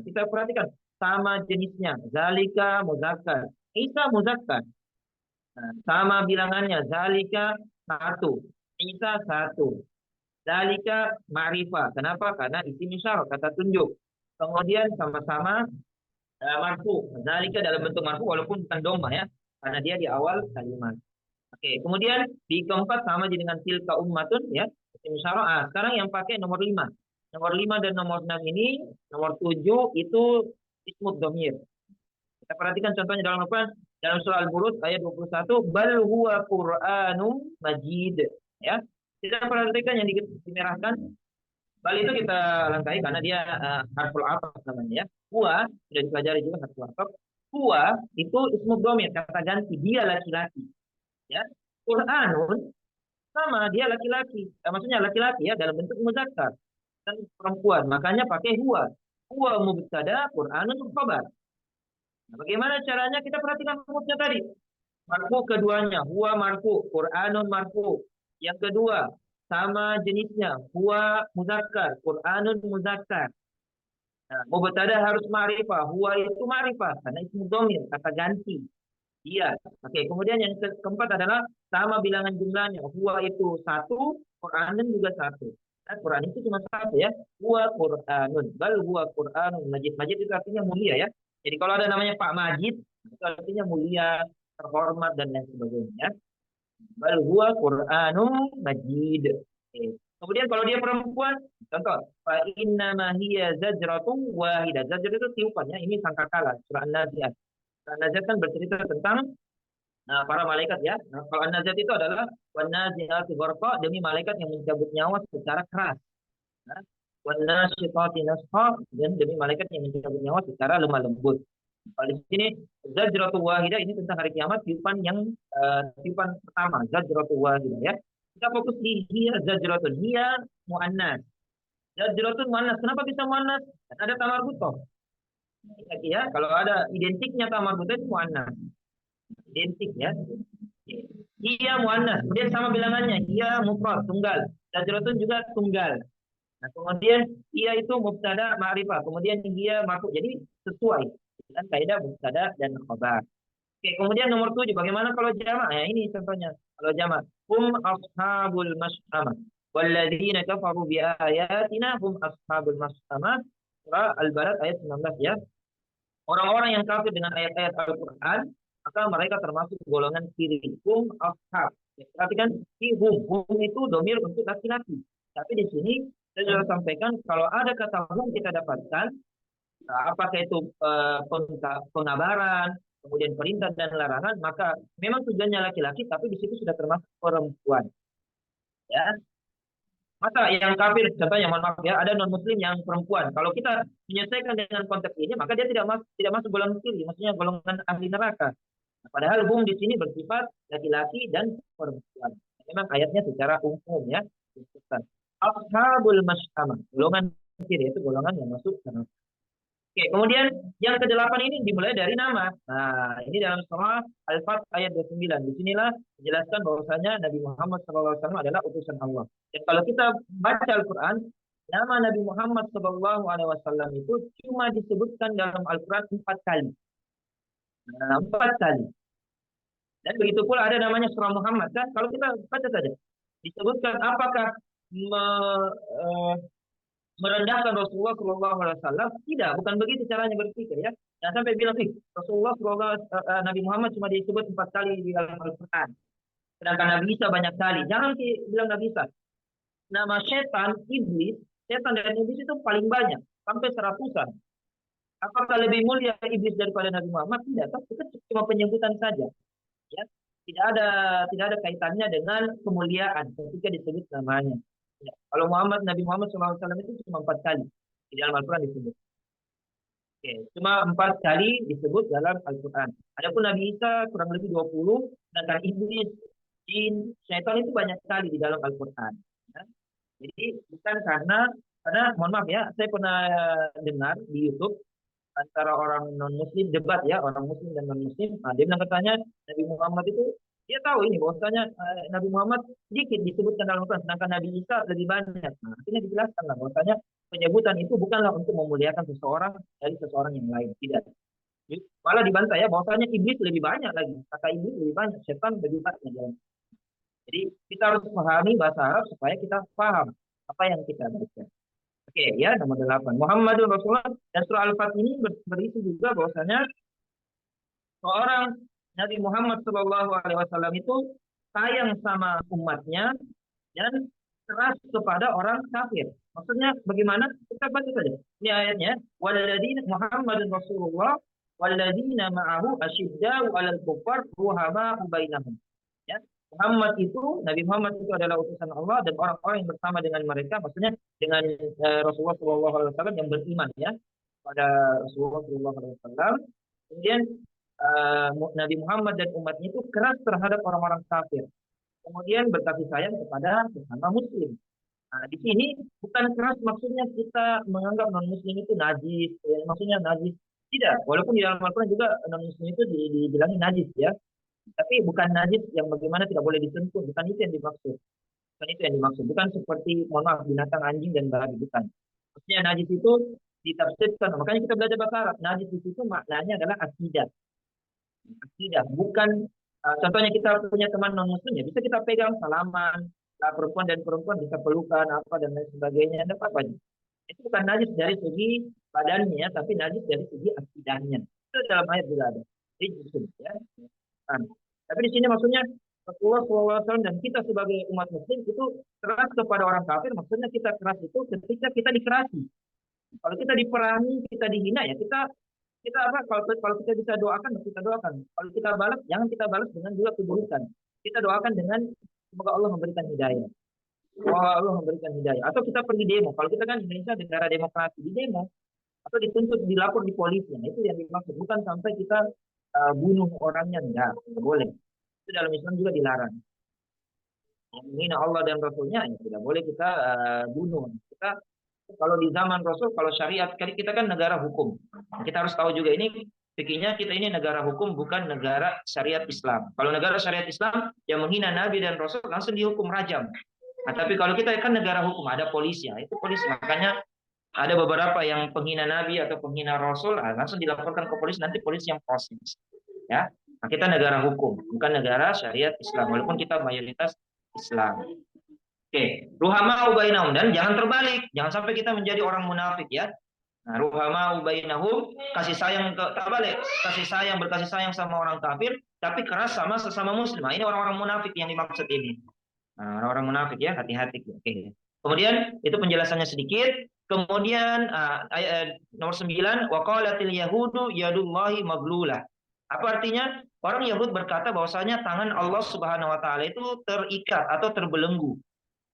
kita perhatikan sama jenisnya. Zalika muzakkar, Isa muzakkar. Nah, sama bilangannya, zalika satu, Isa satu. Zalika ma'rifah. Kenapa? Karena isim isyarah, kata tunjuk. Kemudian sama-sama marfu. Zalika dalam bentuk marfu walaupun bukan dhamma ya, karena dia di awal kalimat. Oke, kemudian di keempat sama dengan tilka ummatun ya, isim isyarah. Sekarang yang pakai nomor 5. Nomor 5 dan nomor 6 ini, nomor 7 itu ismud dhamir. Kita perhatikan contohnya dalam Al-Quran, dalam surah Al-Buruj ayat 21, bal huwa Qur'anum Majid. Ya. Kita perhatikan yang dimerahkan. Bal itu kita langkai karena dia harful ataf namanya ya. Huwa sudah dipelajari juga harful ataf. Huwa itu ismu dhamir, kata ganti, dia laki-laki. Ya. Qur'anun sama dia laki-laki. Maksudnya laki-laki ya dalam bentuk muzakkar dan perempuan. Makanya pakai huwa. Huwa mubtada, Qur'anun khabar. Nah, bagaimana caranya? Kita perhatikan rumusnya tadi. Marfu keduanya, huwa marfu, Qur'anun marfu. Yang kedua, sama jenisnya, huwa muzakkar, Qur'anun muzakkar. Nah, mubtada harus ma'rifah, huwa itu ma'rifah karena ismu dhamir, kata ganti. Iya. Oke, kemudian yang keempat adalah sama bilangan jumlahnya. Huwa itu satu, Qur'anun juga satu. Nah, Quran itu cuma satu ya. Huwa Qur'anun, bal huwa Qur'anun Majid. Majid itu artinya mulia ya. Jadi kalau ada namanya Pak Majid, itu artinya mulia, terhormat dan lain sebagainya. Bal huwa Qur'anun Majid. Oke. Kemudian kalau dia perempuan, contoh, fa inna ma hiya zajratun wahidah. Zajrat itu tiupan ya, ini sangkakala, surah An-Nazi'at. Surah An-Nazi'at kan bercerita tentang para malaikat ya. Nah, kalau An-Nazi'at itu adalah wan nazi'ati gharqa, demi malaikat yang mencabut nyawa secara keras. Nah, wan nasyitati nasqa, dan demi malaikat yang mencabut nyawa secara lemah lembut. Kalau di sini zajratu wahidah ini tentang hari kiamat, tiupan yang tiupan pertama, zajratu wahidah ya. Kita fokus di hiya zajratun, hiya muannas. Zajratun muannas. Kenapa bisa muannas? Ada tamar butoh. Ya, kalau ada identiknya tamar butoh itu muannas. Identik ya. Hiya muannas. Kemudian sama bilangannya, hiya mufrad tunggal. Zajratun juga tunggal. Nah, kemudian hiya itu mubtada ma'rifah. Kemudian hiya marfu. Jadi sesuai dengan kaidah mubtada dan khabar. Oke, kemudian nomor 7, bagaimana kalau jamak? Ya, ini contohnya. Kalau jamak, hum ashabul mas'amah. Walladzina kafaru biayatina hum ashabul mas'amah. Surah Al-Balad ayat 19 ya. Orang-orang yang kafir dengan ayat-ayat Al-Quran, maka mereka termasuk golongan kiri. Hum ashab. Ya, perhatikan, hum itu domir untuk laki-laki. Tapi di sini saya sudah sampaikan kalau ada kata hum kita dapatkan, apakah itu pengabaran, kemudian perintah dan larangan, maka memang tujuannya laki-laki, tapi di situ sudah termasuk perempuan. Ya, masa yang kafir, contohnya mohon maaf ya, ada non muslim yang perempuan. Kalau kita menyelesaikan dengan konteks ini, maka dia tidak masuk golongan kiri, maksudnya golongan ahli neraka. Nah, padahal hum di sini bersifat laki-laki dan perempuan. Memang ayatnya secara umum ya. Ashabul masyamah, golongan kiri itu golongan yang masuk neraka. Oke, kemudian yang kedelapan ini dimulai dari nama. Nah, ini dalam surah Al-Fat ayat 29. Disinilah dijelaskan bahwasanya Nabi Muhammad SAW adalah utusan Allah. Dan kalau kita baca Al-Quran, nama Nabi Muhammad SAW itu cuma disebutkan dalam Al-Quran 4 kali. Nah, 4 kali. Dan begitu pula ada namanya surah Muhammad. Kan? Kalau kita baca saja, disebutkan apakah eh, merendahkan Rasulullah Shallallahu Alaihi Wasallam? Tidak, bukan begitu caranya berpikir ya. Jangan sampai bilang sih Rasulullah Nabi Muhammad cuma disebut 4 kali di dalam Al-Quran, sedangkan Nabi Isa banyak kali. Jangan sih bilang Nabi Isa. Nama setan dan iblis itu paling banyak, sampai seratusan. Apakah lebih mulia iblis daripada Nabi Muhammad? Tidak, itu cuma penyebutan saja. Ya, tidak ada kaitannya dengan kemuliaan ketika disebut namanya. Ya. Kalau Nabi Muhammad SAW itu cuma 4 kali di dalam Al-Quran disebut. Oke, cuma 4 kali disebut dalam Al-Quran. Adapun Nabi Isa kurang lebih 20, sedangkan iblis, jin, syaitan itu banyak sekali di dalam Al-Quran. Ya. Jadi bukan karena mohon maaf ya, saya pernah dengar di YouTube antara orang non muslim debat ya, orang muslim dan non muslim. Nah, dia bilang katanya Nabi Muhammad itu dia tahu ini bahwasanya Nabi Muhammad sedikit disebutkan dalam Al-Quran, sedangkan Nabi Isa lebih banyak. Nah, akhirnya dijelaskan lah bahwasanya penyebutan itu bukanlah untuk memuliakan seseorang dari seseorang yang lain, tidak. Malah dibantah ya bahwasanya iblis lebih banyak lagi, kata iblis lebih banyak, setan lebih banyak. Jadi kita harus memahami bahasa Arab supaya kita paham apa yang kita baca. Oke, ya, nomor 8. Muhammadun Rasulullah, dan surah Al-Fat ini berisi juga bahwasanya seorang Nabi Muhammad Shallallahu Alaihi Wasallam itu sayang sama umatnya dan keras kepada orang kafir. Maksudnya bagaimana? Kita baca saja. Ini ayatnya, waladina Muhammadun Rasulullah waladina ma'ahu asyidda'u 'alal kuffar ruhama'u bainahum. Ya. Nabi Muhammad itu adalah utusan Allah dan orang-orang yang bersama dengan mereka, maksudnya dengan Rasulullah Shallallahu Alaihi Wasallam yang beriman ya pada Rasulullah Shallallahu Alaihi Wasallam. Kemudian Nabi Muhammad dan umatnya itu keras terhadap orang-orang kafir. Kemudian berkasih sayang kepada sesama Muslim. Nah, di sini bukan keras maksudnya kita menganggap non Muslim itu najis, maksudnya najis. Tidak, walaupun di dalam Al-Quran juga non Muslim itu dibilangin najis ya. Tapi bukan najis yang bagaimana tidak boleh disentuh, bukan itu yang dimaksud. Bukan itu yang dimaksud. Bukan seperti, mohon maaf, binatang anjing dan babi, bukan. Maksudnya najis itu ditafsirkan, makanya kita belajar bahasa Arab. Najis itu maknanya adalah akidah. Akidah, bukan contohnya kita punya teman non muslim ya, bisa kita pegang salaman, perempuan dan perempuan bisa pelukan apa dan lain sebagainya, ada apa aja. Itu bukan najis dari segi badannya, tapi najis dari segi akidahnya. Itu dalam ayat juga ada. Rijsun, ya. Nah, tapi di sini maksudnya Rasulullah SAW dan kita sebagai umat muslim itu keras kepada orang kafir, maksudnya kita keras itu ketika kita dikerasi. Kalau kita diperangi, kita dihina ya kita kita apa kalau kita bisa doakan kita doakan. Kalau kita balas jangan kita balas dengan juga keburukan. Kita doakan dengan semoga Allah memberikan hidayah. Semoga Allah memberikan hidayah. Atau kita pergi demo. Kalau kita kan Indonesia negara demokrasi di demo atau dituntut dilapor di polisi. Nah, itu yang dimaksud. Bukan sampai kita bunuh orangnya, enggak boleh. Itu dalam Islam juga dilarang. Menghina Allah dan Rasulnya ya tidak boleh kita bunuh. Kita kalau di zaman Rasul, kalau syariat, kita kan negara hukum. Kita harus tahu juga ini fikihnya kita ini negara hukum bukan negara syariat Islam. Kalau negara syariat Islam yang menghina Nabi dan Rasul langsung dihukum rajam. Nah, tapi kalau kita kan negara hukum ada polisi ya, itu polisi. Makanya ada beberapa yang penghina Nabi atau penghina Rasul langsung dilaporkan ke polisi, nanti polisi yang proses. Ya, nah, kita negara hukum bukan negara syariat Islam walaupun kita mayoritas Islam. Oke, ruhama ubainahum, dan jangan terbalik, jangan sampai kita menjadi orang munafik ya. Nah, ruhamau bainahum, kasih sayang tak balik, berkasih sayang sama orang kafir, tapi keras sama sesama muslim. Nah, ini orang-orang munafik yang dimaksud ini. Nah, orang-orang munafik ya, hati-hati. Oke. Kemudian itu penjelasannya sedikit. Kemudian nomor 9, waqalatil yahudu yadullahi maglulah. Apa artinya? Orang Yahud berkata bahwasanya tangan Allah Subhanahu wa taala itu terikat atau terbelenggu.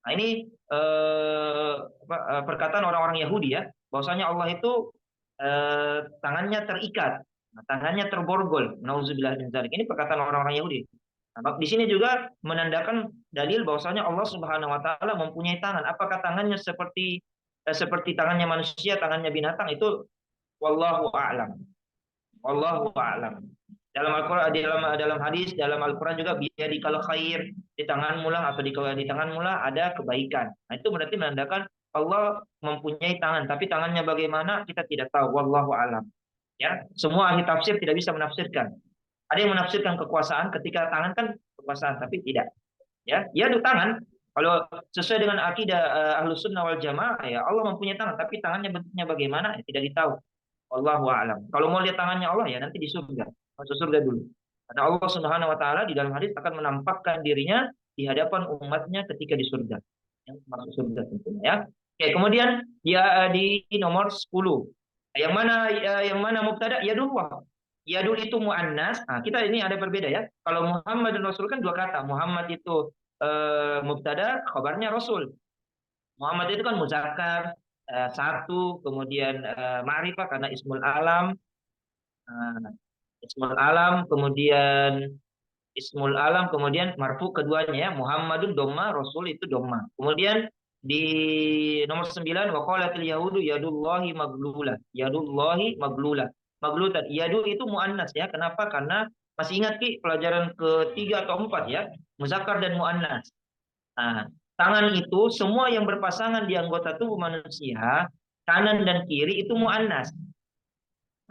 Nah, ini perkataan orang-orang Yahudi ya, bahwasanya Allah itu tangannya terikat, tangannya terborgol. Nauzubillah min dzalik. Ini perkataan orang-orang Yahudi. Nah, di sini juga menandakan dalil bahwasanya Allah Subhanahu wa taala mempunyai tangan. Apakah tangannya seperti tangannya manusia, tangannya binatang, itu wallahu a'lam. Wallahu a'lam. Dalam Al-Quran, dalam hadis, dalam Al-Quran juga biyadikal khair, di tanganmu lah atau di tanganmu lah ada kebaikan. Nah, itu berarti menandakan Allah mempunyai tangan, tapi tangannya bagaimana kita tidak tahu. Wallahu a'lam. Ya, semua ahli tafsir tidak bisa menafsirkan. Ada yang menafsirkan kekuasaan ketika tangan kan kekuasaan, tapi tidak. Ya, ya itu tangan. Kalau sesuai dengan akidah Ahlus Sunnah wal Jamaah, ya Allah mempunyai tangan, tapi tangannya bentuknya bagaimana ya, tidak ditahu. Wallahu a'lam. Kalau mau lihat tangannya Allah ya nanti di surga. Masuk surga dulu. Karena Allah Subhanahu wa taala di dalam hadis akan menampakkan dirinya di hadapan umatnya ketika di surga. Yang masuk surga tentunya ya. Oke, kemudian ya di nomor 10. Yang mana mubtada? Yadullah. Yadul itu muannas. Nah, kita ini ada berbeda ya. Kalau Muhammad dan Rasul kan dua kata. Muhammad itu mubtada, khabarnya Rasul. Muhammad itu kan muzakkar, satu, kemudian ma'rifah karena ismul alam, eh, kemudian ismul alam, kemudian marfu keduanya ya, Muhammadun domma, Rasul itu domma. Kemudian di nomor 9, waqalatil yahudu yadullahi maglulah. Yadullahi maglulah. Maglulah. Yadu itu muannas ya. Kenapa? Karena masih ingat Ki pelajaran ketiga atau empat ya, muzakkar dan muannas. Nah, tangan itu semua yang berpasangan di anggota tubuh manusia, kanan dan kiri itu muannas.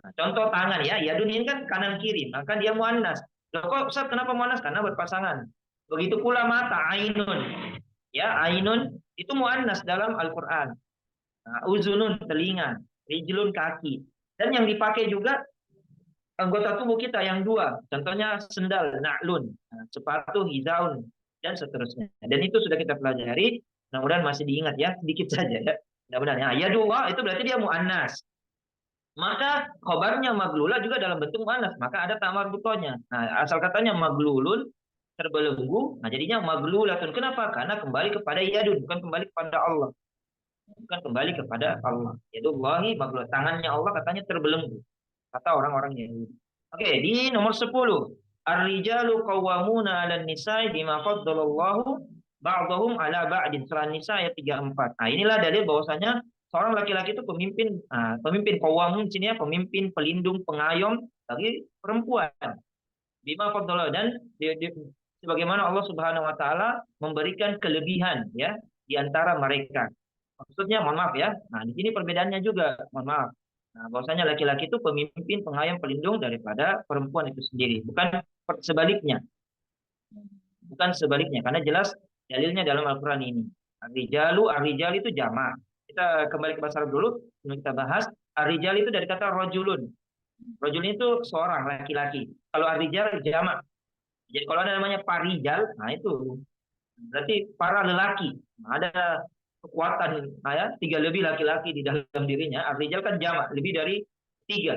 Nah, contoh tangan ya, yadun ini kan kanan kiri, maka dia muannas. Loh kok Ustaz kenapa muannas? Karena berpasangan. Begitu pula mata, ainun. Ya, ainun itu muannas dalam Al-Qur'an. Nah, uzunun telinga, rijlun kaki. Dan yang dipakai juga anggota tubuh kita yang dua. Contohnya sendal, na'lun, nah, sepatu, hizaun, dan seterusnya. Dan itu sudah kita pelajari. Mudah-mudahan masih diingat ya, sedikit saja ya. Mudah-mudahan ya. Yadullah itu berarti dia mu'annas. Maka khobarnya maglula juga dalam bentuk mu'annas. Maka ada tamar butonya. Nah, asal katanya maglulun, terbelenggu. Nah, jadinya maglulatun. Kenapa? Karena kembali kepada yadun, bukan kembali kepada Allah. Bukan kembali kepada Allah. Yadullahi maglulat. Tangannya Allah katanya terbelenggu. Kata orang-orang Yahudi. Oke, di nomor 10. Ar-rijalu qawwamuna 'alan nisa'i bima faddalallahu ba'dahum 'ala ba'din. Surah Nisa ayat 34. Nah, inilah dalil bahwasanya seorang laki-laki itu pemimpin, pemimpin qawwamun sini ya, pemimpin, pelindung, pengayom bagi perempuan. Bima faddalallahu, dan sebagaimana Allah Subhanahu wa taala memberikan kelebihan ya di antara mereka. Maksudnya mohon maaf ya. Nah, di sini perbedaannya juga, mohon maaf. Nah, bahwasanya laki-laki itu pemimpin, pengayom, pelindung daripada perempuan itu sendiri, bukan sebaliknya. Bukan sebaliknya, karena jelas dalilnya dalam Al-Qur'an ini. Ar-rijal itu jamak. Kita kembali ke bahasa Arab dulu, sebelum kita bahas. Ar-rijal itu dari kata rojulun. Rojulun itu seorang laki-laki. Kalau ar-rijal jamak. Jadi kalau ada namanya parijal, nah itu berarti para lelaki. Nah, ada kekuatan, nah ya, 3 lebih laki-laki di dalam dirinya. Ar-rijal kan jamak, lebih dari 3.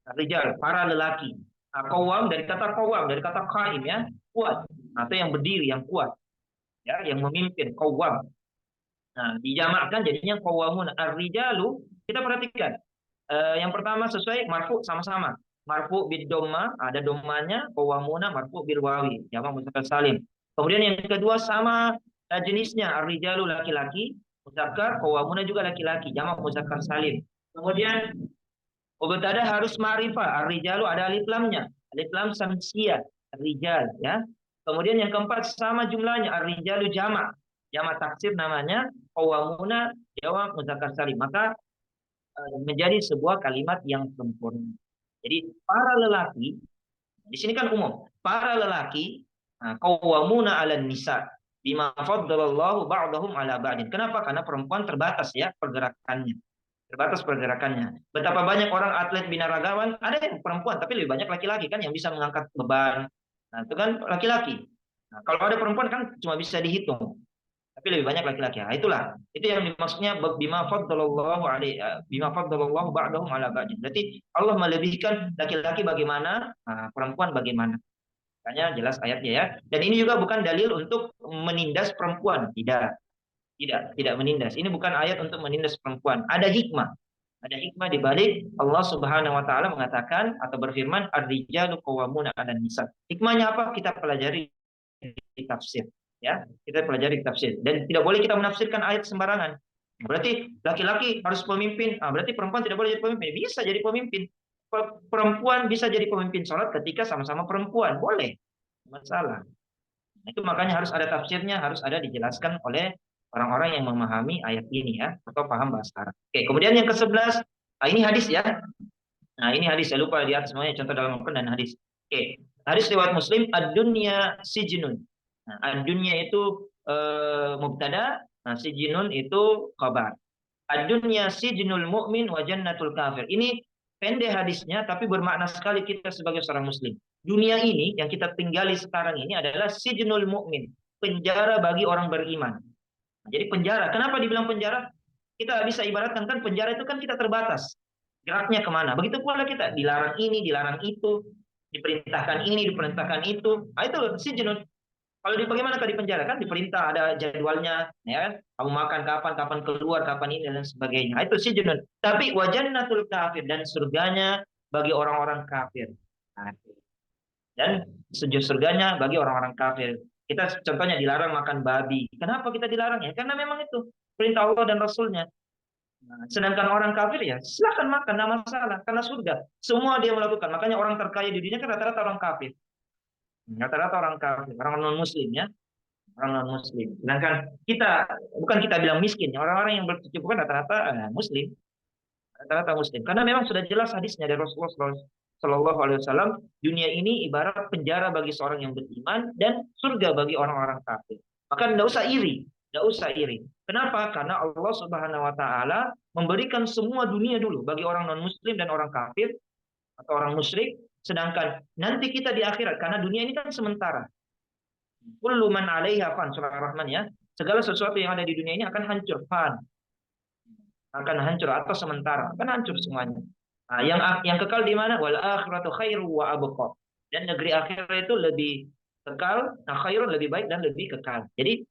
Ar-rijal, para lelaki. Nah, qawwam, dari kata qaim ya, kuat. Atau yang berdiri, yang kuat. Ya, yang memimpin, qawwam. Nah, dijamakkan jadinya qawwamun. Ar-rijalu, kita perhatikan. Yang pertama sesuai marfu sama-sama. Marfu bid domma, ada dommanya, qawwamuna marfu bil wawi, jamak muzakkar salim. Kemudian yang kedua sama jenisnya, ar-rijalu laki-laki, muzakkar, qawwamuna juga laki-laki, jamak muzakkar salim. Kemudian mubtada harus ma'rifah, ar-rijalu ada alif lamnya, alif lam samsiyah, ar-rijal ya. Kemudian yang keempat sama jumlahnya, ar-rijalu jamak, jamak taksir namanya, qawwamuna jamak muzakkar salim. Maka menjadi sebuah kalimat yang sempurna. Jadi para lelaki, di sini kan umum, para lelaki qawwamuna 'alan nisa bima faddalallahu ba'dahum 'ala ba'din. Kenapa? Karena perempuan terbatas ya pergerakannya. terbatas pergerakannya. Betapa banyak orang atlet binaragawan, ada yang perempuan, tapi lebih banyak laki-laki kan yang bisa mengangkat beban. Nah, itu kan laki-laki. Nah, kalau ada perempuan kan cuma bisa dihitung, tapi lebih banyak laki-laki. Nah, itulah, itu yang dimaksudnya bima faddalallahu alaihi bima faddalallahu ba'dahum ala ba'din. Berarti Allah melebihkan laki-laki bagaimana, perempuan bagaimana. Makanya jelas ayatnya ya. Dan ini juga bukan dalil untuk menindas perempuan, tidak. Tidak menindas. Ini bukan ayat untuk menindas perempuan. Ada hikmah. Ada hikmah di balik Allah Subhanahu wa taala mengatakan atau berfirman ar-rijalu qawwamuna 'alan nisa. Hikmahnya apa? Kita pelajari di tafsir, ya. Kita pelajari di tafsir dan tidak boleh kita menafsirkan ayat sembarangan. Berarti laki-laki harus pemimpin. Berarti perempuan tidak boleh jadi pemimpin. Bisa jadi pemimpin. Perempuan bisa jadi pemimpin sholat ketika sama-sama perempuan. Boleh. Masalah. Nah, itu makanya harus ada tafsirnya, harus ada dijelaskan oleh orang-orang yang memahami ayat ini ya, atau paham bahasa Arab. Oke, kemudian yang ke-11, ini hadis ya. Nah, ini hadis, saya lupa lihat semuanya contoh dalam Al-Quran dan hadis. Oke, hadis riwayat Muslim, ad-dunya sijnun. Nah, ad-dunya itu mubtada, nah sijnun itu khabar. Ad-dunya sijnul mu'min wa jannatul kafir. Ini pendek hadisnya tapi bermakna sekali kita sebagai seorang muslim. Dunia ini yang kita tinggali sekarang ini adalah sijnul mu'min, penjara bagi orang beriman. Nah, jadi penjara, kenapa dibilang penjara? Kita bisa ibaratkan kan penjara itu kan kita terbatas. Geraknya kemana? Begitu pula kita dilarang ini, dilarang itu, diperintahkan ini, diperintahkan itu. Nah, itu sijnun. Kalau di bagaimana kalau di penjara kan diperintah ada jadwalnya, ya kan? Kamu makan kapan, kapan keluar, kapan ini dan sebagainya. Itu sih junun. Tapi wajannatul kafir dan surganya bagi orang-orang kafir. Nah, dan surganya bagi orang-orang kafir. Kita contohnya dilarang makan babi. Kenapa kita dilarang ya? Karena memang itu perintah Allah dan Rasulnya. Nah, sedangkan orang kafir ya silakan makan, tidak masalah. Karena surga. Semua dia melakukan. Makanya orang terkaya di dunia kan rata-rata orang kafir. Rata-rata orang kafir, orang non-muslim ya. Orang non muslim. Sedangkan kita bukan kita bilang miskin, orang-orang yang berkecukupan rata-rata muslim, rata-rata muslim. Karena memang sudah jelas hadisnya dari Rasulullah Shallallahu Alaihi Wasallam, dunia ini ibarat penjara bagi seorang yang beriman dan surga bagi orang-orang kafir. Maka tidak usah iri, tidak usah iri. Kenapa? Karena Allah Subhanahu Wa Taala memberikan semua dunia dulu bagi orang non muslim dan orang kafir atau orang musyrik. Sedangkan nanti kita di akhirat, karena dunia ini kan sementara. Kullu man 'alaiha fan, surah Ar-Rahman ya. Segala sesuatu yang ada di dunia ini akan hancur, fan. Akan hancur atau sementara, akan hancur semuanya. Nah, yang kekal di mana? Wal akhiratu khairu wa abqa. Dan negeri akhirat itu lebih kekal, nah khairun lebih baik dan lebih kekal. Jadi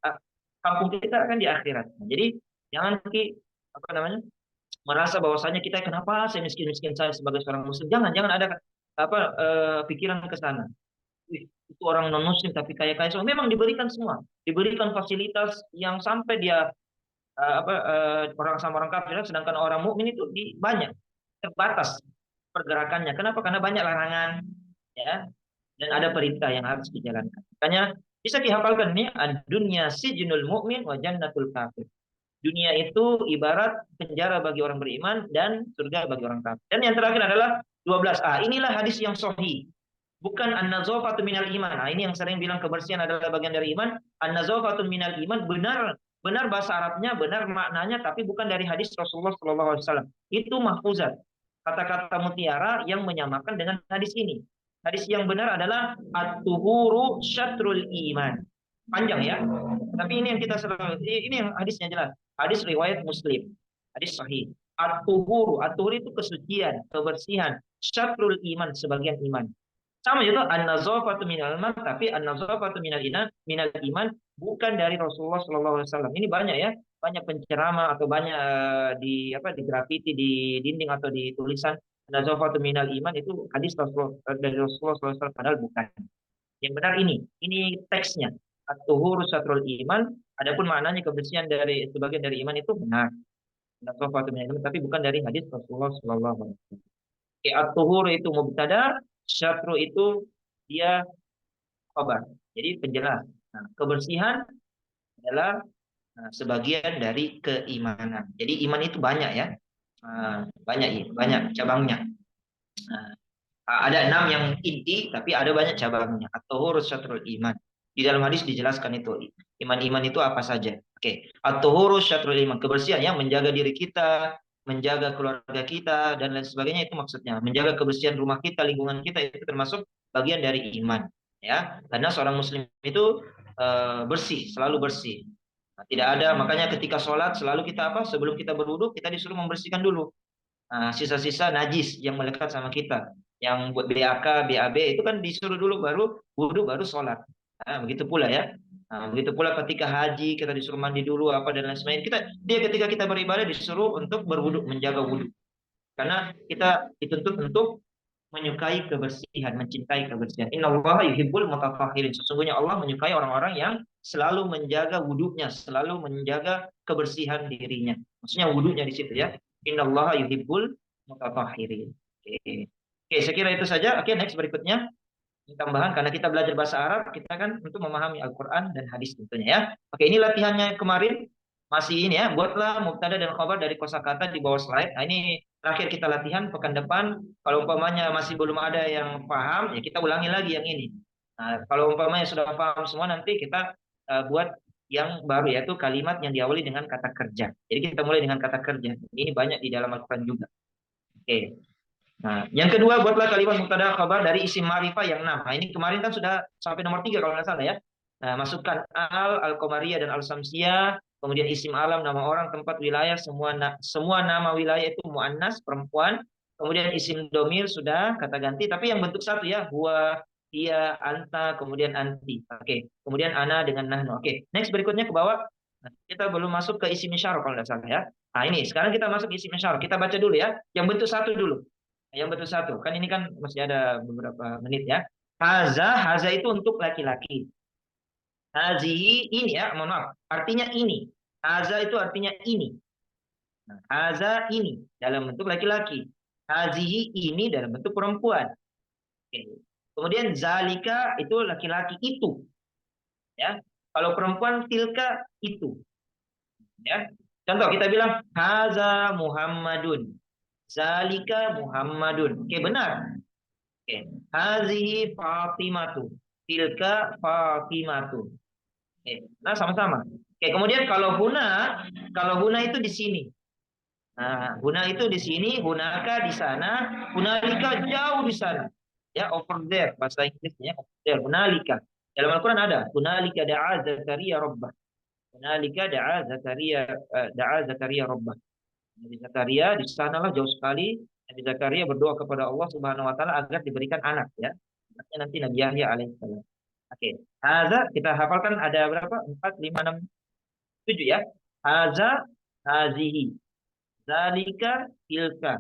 kampung kita akan di akhirat. Nah, jadi jangan apa namanya? Merasa bahwasanya kita kenapa saya miskin-miskin saya sebagai seorang muslim. Jangan ada pikiran ke sana. Itu orang non muslim tapi kaya semua, memang diberikan semua, diberikan fasilitas yang sampai dia orang sama orang kafir, sedangkan orang mukmin itu banyak terbatas pergerakannya. Kenapa? Karena banyak larangan ya, dan ada perintah yang harus dijalankan. Makanya bisa dihafalkan nih, dunia sijnul mukmin wa jannatul kafir. Dunia itu ibarat penjara bagi orang beriman dan surga bagi orang kafir. Dan yang terakhir adalah 12. Inilah hadis yang sahih. Bukan an-nazafatu minal iman. Nah, ini yang sering bilang kebersihan adalah bagian dari iman. An-nazafatu minal iman benar bahasa Arabnya, benar maknanya, tapi bukan dari hadis Rasulullah Shallallahu Alaihi Wasallam. Itu mahfuzat. Kata-kata mutiara yang menyamakan dengan hadis ini. Hadis yang benar adalah at-tuhuru syatrul iman. Panjang ya. Tapi ini yang ini yang hadisnya jelas. Hadis riwayat Muslim. Hadis sahih. At-tuhuru itu kesucian, kebersihan. Syatrul iman, sebagian iman. Sama juga an-nazafatu minal iman, tapi an-nazafatu minal iman bukan dari Rasulullah Shallallahu Alaihi Wasallam. Ini banyak ya, banyak penceramah atau banyak di grafiti di dinding atau di tulisan an-nazafatu minal iman, itu hadis dari Rasulullah Shallallahu Alaihi Wasallam, padahal bukan. Yang benar ini teksnya. At-tuhuru syatrul iman. Adapun maknanya kebersihan dari sebagian dari iman itu benar. An-nazafatu minal iman, tapi bukan dari hadis Rasulullah Shallallahu Alaihi Wasallam. At-tuhuru itu mubtada, syatru itu dia khabar. Jadi penjelas. Nah, kebersihan adalah sebagian dari keimanan. Jadi iman itu banyak ya. Banyak cabangnya. Ada 6 yang inti, tapi ada banyak cabangnya. At-tuhur syatrul iman. Di dalam hadis dijelaskan itu. Iman itu apa saja. Oke. At-tuhur syatrul iman. Kebersihan yang menjaga diri kita menjaga keluarga kita dan lain sebagainya, itu maksudnya. Menjaga kebersihan rumah kita, lingkungan kita, itu termasuk bagian dari iman, ya. Karena seorang muslim itu bersih, selalu bersih. Nah, tidak ada, makanya ketika sholat selalu kita apa? Sebelum kita berwudu, kita disuruh membersihkan dulu sisa-sisa najis yang melekat sama kita. Yang buat BAK, BAB itu kan disuruh dulu, baru wudu, baru sholat. Nah, begitu pula ya. Nah, begitu pula ketika haji kita disuruh mandi dulu apa dan lain sebagainya. Ketika kita beribadah disuruh untuk berwudu, menjaga wudu. Karena kita dituntut untuk menyukai kebersihan, mencintai kebersihan. Innallaha yuhibbul mutatahhirin. Sesungguhnya Allah menyukai orang-orang yang selalu menjaga wudunya, selalu menjaga kebersihan dirinya. Maksudnya wudunya di situ ya. Innallaha yuhibbul mutatahhirin. Oke. Oke, saya kira itu saja. Oke, next berikutnya. Ini tambahan karena kita belajar bahasa Arab, kita kan untuk memahami Al-Quran dan hadis tentunya ya. Oke, ini latihannya kemarin. Masih ini ya, buatlah mubtada dan khabar dari kosakata di bawah slide. Nah, ini terakhir kita latihan pekan depan. Kalau umpamanya masih belum ada yang paham, ya kita ulangi lagi yang ini. Nah, kalau umpamanya sudah paham semua, nanti kita buat yang baru, yaitu kalimat yang diawali dengan kata kerja. Jadi kita mulai dengan kata kerja. Ini banyak di dalam Al-Quran juga. Oke. Nah, yang kedua, buatlah kalimat mubtada khabar dari isim ma'rifah yang 6. Nah, ini kemarin kan sudah sampai nomor 3 kalau nggak salah ya. Nah, masukkan al-qamariyah dan al-samsiyah, kemudian isim alam, nama orang, tempat, wilayah, semua nama wilayah itu muannas, perempuan. Kemudian isim domir sudah kata ganti, tapi yang bentuk satu ya, huwa, ia, anta, kemudian anti. Oke. Kemudian ana dengan nahnu. Oke. Next berikutnya ke bawah. Nah, kita belum masuk ke isim isyarah kalau nggak salah ya. Nah, ini sekarang kita masuk isim isyarah. Kita baca dulu ya. Yang bentuk satu dulu. Yang betul satu. Kan ini kan masih ada beberapa menit ya. Haza itu untuk laki-laki. Hazihi ini ya, mohon maaf. Artinya ini. Haza itu artinya ini. Nah, haza ini dalam bentuk laki-laki. Hazihi ini dalam bentuk perempuan. Oke. Kemudian zalika itu laki-laki itu. Ya. Kalau perempuan tilka itu. Ya. Contoh kita bilang haza Muhammadun. Zalika Muhammadun. Oke, benar. Oke. Hazihi Fatimatu. Tilka Fatimatu. Oke. Nah, sama-sama. Oke, kemudian kalau huna itu di sini. Nah, huna itu di sini, hunaka di sana, hunalika jauh di sana. Ya, over there bahasa Inggrisnya, over there, hunalika. Dalam Al-Qur'an ada, hunalika da'a Zakaria rabbah. Hunalika da'a Zakaria rabbah. Nabi Zakaria di sanalah jauh sekali. Nabi Zakaria berdoa kepada Allah Subhanahu wa taala agar diberikan anak ya. Anaknya nanti Nabi Yahya alaihissalam. Oke. Haza kita hafalkan ada berapa? 4 5 6 7 ya. Haza, hazihi. Zalika, tilka.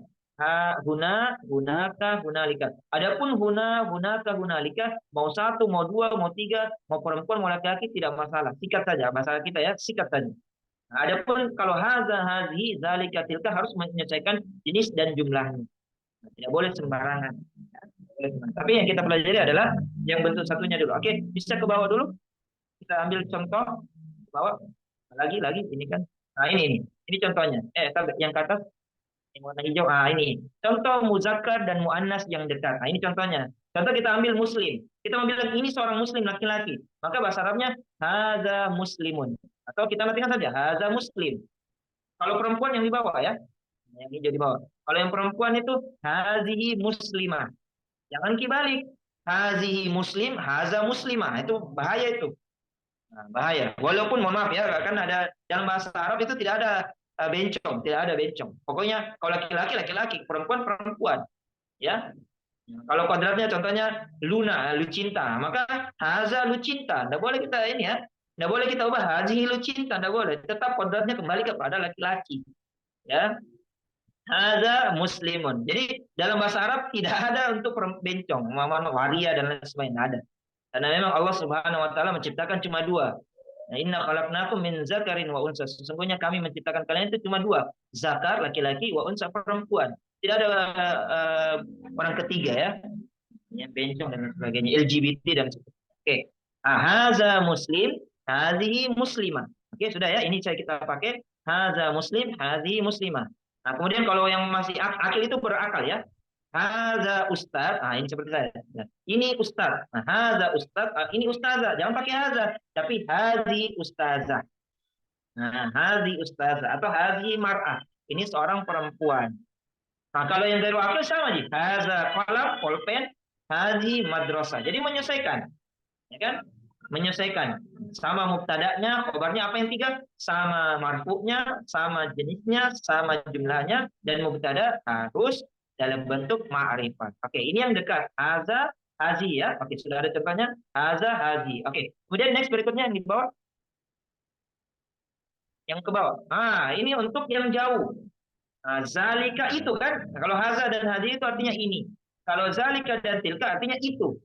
Huna, hunaka, hunalika. Adapun huna, hunaka, hunalika, mau satu, mau dua, mau tiga, mau perempuan, mau laki-laki tidak masalah. Sikat saja bahasa kita ya, sikat saja. Nah, adapun kalau haza, hazihi, zalika, tilka harus menyesuaikan jenis dan jumlahnya. Nah, tidak boleh sembarangan. Ya, boleh sembarangan. Tapi yang kita pelajari adalah yang bentuk satunya dulu. Oke, bisa ke bawah dulu. Kita ambil contoh ke bawah. Lagi ini kan. Nah, ini. Ini contohnya. Yang ke atas yang warna hijau. Ah, ini. Contoh muzakkar dan muannas yang dekat. Nah, ini contohnya. Contoh kita ambil muslim. Kita mau bilang ini seorang muslim laki-laki. Maka bahasa Arabnya hadza muslimun. Atau kita matikan saja hadza muslim. Kalau perempuan yang di bawah ya. Yang hijau di bawah. Kalau yang perempuan itu hazihi muslimah. Jangan kibalik. Hazihi muslim, haza muslimah. Itu bahaya itu. Nah, bahaya. Walaupun mohon maaf ya, kan ada dalam bahasa Arab itu tidak ada bencong, tidak ada bencong. Pokoknya kalau laki-laki laki-laki, perempuan perempuan, ya. Kalau kodratnya contohnya Luna, Lucinta, maka Haza Lucinta. Tidak boleh kita ini ya. Tidak boleh kita ubah Haji Lucinta, tidak boleh. Tetap kodratnya kembali kepada laki-laki. Ya. Haza Muslimun. Jadi dalam bahasa Arab tidak ada untuk bencong, waria dan lain sebagainya. Ada. Karena memang Allah Subhanahu wa taala menciptakan cuma dua. Nah, inna khalaqnakum min zakarin wa unsa. Sesungguhnya kami menciptakan kalian itu cuma dua, zakar laki-laki, wa unsa perempuan. Tidak ada orang ketiga ya. Ya bencong dan sebagainya, LGBT dan sebagainya. Oke. Haza muslim, hadhihi muslimah. Oke, sudah ya. Ini saya kita pakai haza muslim, hadhihi muslimah. Nah, kemudian kalau yang masih akil itu berakal ya. Haza ustaz, ini seperti saya. Nah, ini ustaz. Nah, haza ustaz, ini ustazah. Jangan pakai haza, tapi hazi ustazah. Nah, hazi ustazah atau hazi mar'ah. Ini seorang perempuan. Nah, kalau yang dari wakil sama nih. Haza qalam, pulpen, hazi madrasah. Jadi menyesuaikan, ya kan? Menyesuaikan. Sama mubtada'nya, khobarnya apa yang tiga? Sama marfu'nya, sama jenisnya, sama jumlahnya, dan mubtada harus dalam bentuk ma'rifat. Oke, ini yang dekat. Haza, hazi ya. Oke, sudah ada contohnya. Haza, hazi. Oke, kemudian next berikutnya yang di bawah. Yang ke bawah. Ah, ini untuk yang jauh. Nah, zalika itu kan, kalau haza dan hazi itu artinya ini. Kalau zalika dan tilka artinya itu.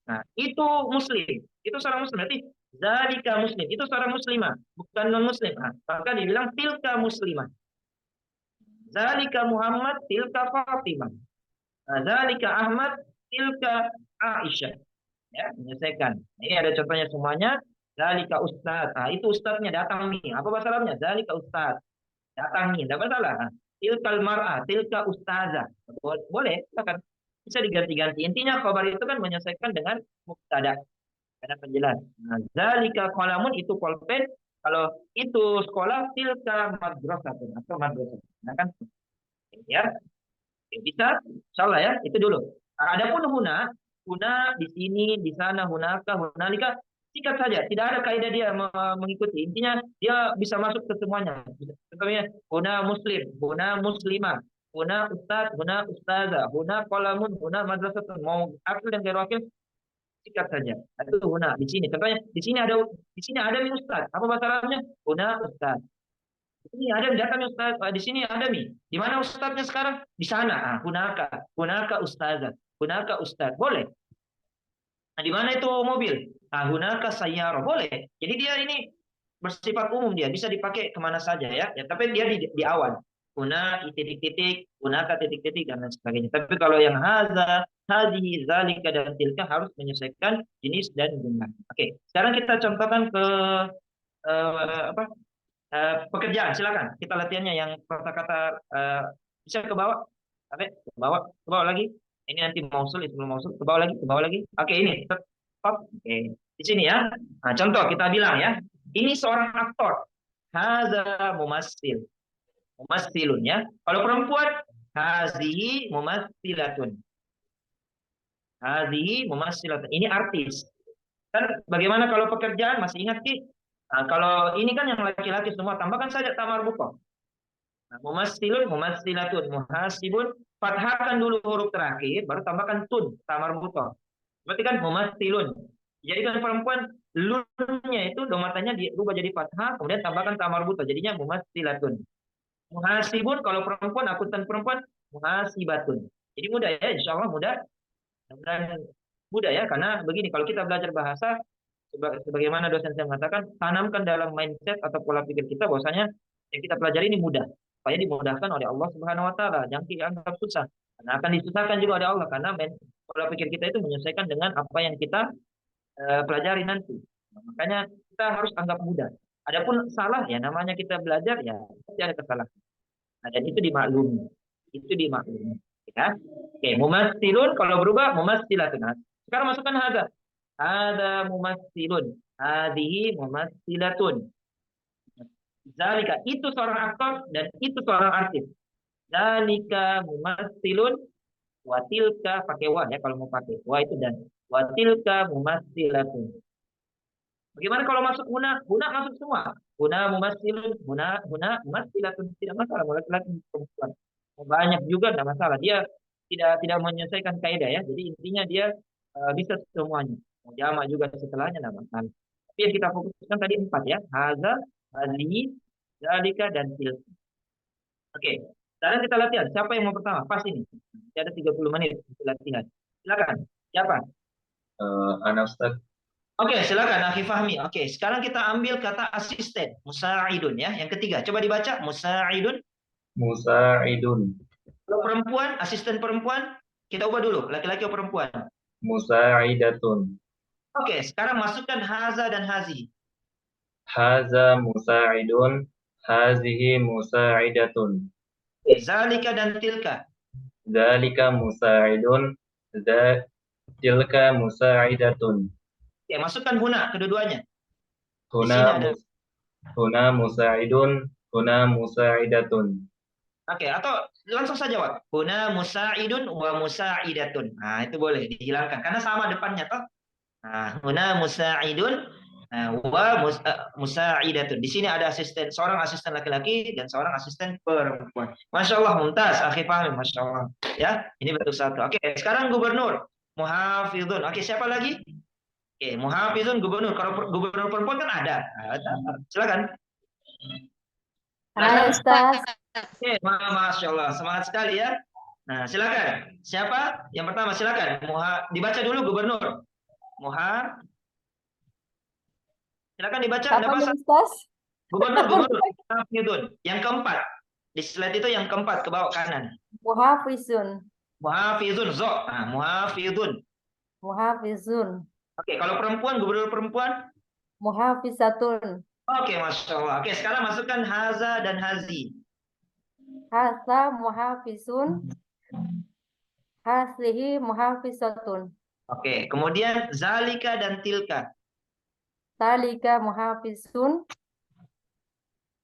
Nah, itu muslim. Itu seorang muslim. Berarti zalika muslim. Itu seorang muslimah, bukan non muslim. Nah, maka dibilang tilka muslimah. Zalika Muhammad, tilka Fatimah. Nah, zalika Ahmad, tilka Aisyah. Ya, menyelesaikan. Nah, ini ada contohnya semuanya. Zalika ustaz. Nah, itu ustaznya datang nih. Apa bahasa Arabnya? Zalika ustaz. Datang nih, tidak masalah. Nah, tilkal mar'ah, tilka ustazah. Boleh, silakan. Bisa diganti-ganti. Intinya khabar itu kan menyesuaikan dengan mubtada. Ada penjelas. Nah, zalika qalamun itu pulpen. Kalau itu sekolah, tilka madrasatun atau madrasah. Nah, kan ya, bisa. Insyaallah ya, itu dulu. Nah, adapun huna, huna di sini, di sana, hunaka, hunalika, sikat saja. Tidak ada kaidah dia mengikuti. Intinya dia bisa masuk ke semuanya. Contohnya, huna muslim, huna muslimah, huna ustaz, huna ustazah, huna qalamun, huna madrasatun. Mau akil dan gairu akil, sikat saja. Itu huna di sini. Contohnya di sini ada mi ustaz. Apa bahasa Arabnya? Huna ustaz. Di sini ada datang ustaz. Di sini ada mi. Di mana ustaznya sekarang? Di sana. Ah, hunaka ustazah. Hunaka ustaz. Boleh. Nah, di mana itu mobil? Ah, hunaka sayyarah. Boleh. Jadi dia ini bersifat umum, dia bisa dipakai kemana saja ya. Ya, tapi dia di awal. Huna titik-titik, hunaka titik-titik dan lain sebagainya. Tapi kalau yang haza, hadhihi, zalika dan tilka harus menyesuaikan jenis dan jumlah. Oke, sekarang kita contohkan ke apa? Pekerjaan. Silakan. Kita latihannya yang kata-kata bisa ke bawah. Oke, ke bawah lagi. Ini nanti mausul, itu belum mausul. Ke bawah lagi, ke bawah lagi. Oke, ini. Stop. Oke. Di sini ya. Nah, contoh kita bilang ya. Ini seorang aktor. Haza mumassil. Mumassilun ya. Kalau perempuan, hazihi mumassilatun. Hazihi mumassilatun. Ini artis. Kan bagaimana kalau pekerjaan? Masih ingat Ki? Nah, kalau ini kan yang laki-laki semua, tambahkan saja tamar buko. Nah, mumassilun, mumassilatun, muhasibun. Fathahkan dulu huruf terakhir, baru tambahkan tun, tamar buko. Berarti kan mumassilun. Jadi kan perempuan, lunnya itu domatanya dirubah jadi fathah, kemudian tambahkan tamar buto. Jadinya mumassilatun. Muhasibun, kalau perempuan, akuntan perempuan, muhasibatun. Jadi mudah ya, insya Allah mudah. Dan mudah ya, karena begini, kalau kita belajar bahasa, sebagaimana dosen saya mengatakan, tanamkan dalam mindset atau pola pikir kita bahwasanya yang kita pelajari ini mudah, supaya dimudahkan oleh Allah Subhanahu Wa Taala. Jangan dianggap susah, karena akan disusahkan juga oleh Allah, karena pola pikir kita itu menyesuaikan dengan apa yang kita pelajari nanti. Nah, makanya kita harus anggap mudah. Adapun salah ya namanya kita belajar ya pasti ada kesalahan. Nah, dan itu dimaklumi. Itu dimaklumi. Ya. Oke, mumassilun kalau berubah mumassilatun. Nah, sekarang masukkan hadza. Hadza mumassilun. Hadhihi mumassilatun. Zalika itu seorang aktor dan itu seorang artis. Zalika mumassilun wa tilka pakai wa ya kalau mau pakai. Wa itu dan wa tilka mumassilatun. Bagaimana kalau masuk guna? Guna masuk semua. Guna mumassilun, guna mumassilatun tidak masalah. Laki-laki perempuan. Banyak juga tidak masalah. Dia tidak menyelesaikan kaidah ya. Jadi intinya dia bisa semuanya. Mau jama juga setelahnya tidak masalah. Tapi yang kita fokuskan tadi empat ya. Haza, hazihi, zalika, dan tilka. Oke. Sekarang kita latihan. Siapa yang mau pertama? Pas ini. Masih ada 30 menit untuk latihan. Silakan. Siapa? Ana Ustaz. Oke, silakan Akhi Fahmi. Oke, sekarang kita ambil kata asisten, musa'idun ya. Yang ketiga, coba dibaca musa'idun. Musa'idun. Kalau perempuan, asisten perempuan, kita ubah dulu, laki-laki atau perempuan. Musa'idatun. Oke, sekarang masukkan haza dan hazi. Haza musa'idun. Hazihi musa'idatun. Oke, zalika dan tilka. Zalika musa'idun. Tilka musa'idatun. Oke, masukkan huna kedua-duanya. Di Huna sini ada huna musa'idun. Huna musa'idatun. Oke, atau langsung saja, Wak. Huna musa'idun wa musa'idatun. Nah, itu boleh dihilangkan karena sama depannya toh. Nah, huna musa'idun musa'idatun. Di sini ada seorang asisten laki-laki dan seorang asisten perempuan. Masya Allah, mumtaz, akhi Fahmi, Masya Allah. Ya, ini betul satu. Oke, sekarang gubernur. Muhafidun. Oke, siapa lagi? Oke, muhafizun gubernur. Kalau gubernur perempuan kan ada. Silakan. Hai Silakan. Ustaz. Oke, Masya Allah, semangat sekali ya. Nah, silakan. Siapa? Yang pertama silakan. Dibaca dulu gubernur. Muha, silakan dibaca. Ada Apanya pasal Ustaz? gubernur. Muhafizun. Yang keempat. Di slide itu yang keempat ke bawah kanan. Muhafizun. Muhafizun, zo. Nah, muhafizun. Muhafizun. Oke, kalau perempuan, gubernur perempuan. Muhafizatun. Oke, Masya Allah. Oke, sekarang masukkan haza dan hazi. Hasa muhafizun. Haslihi muhafizatun. Oke, kemudian zalika dan tilka. Talika muhafizun.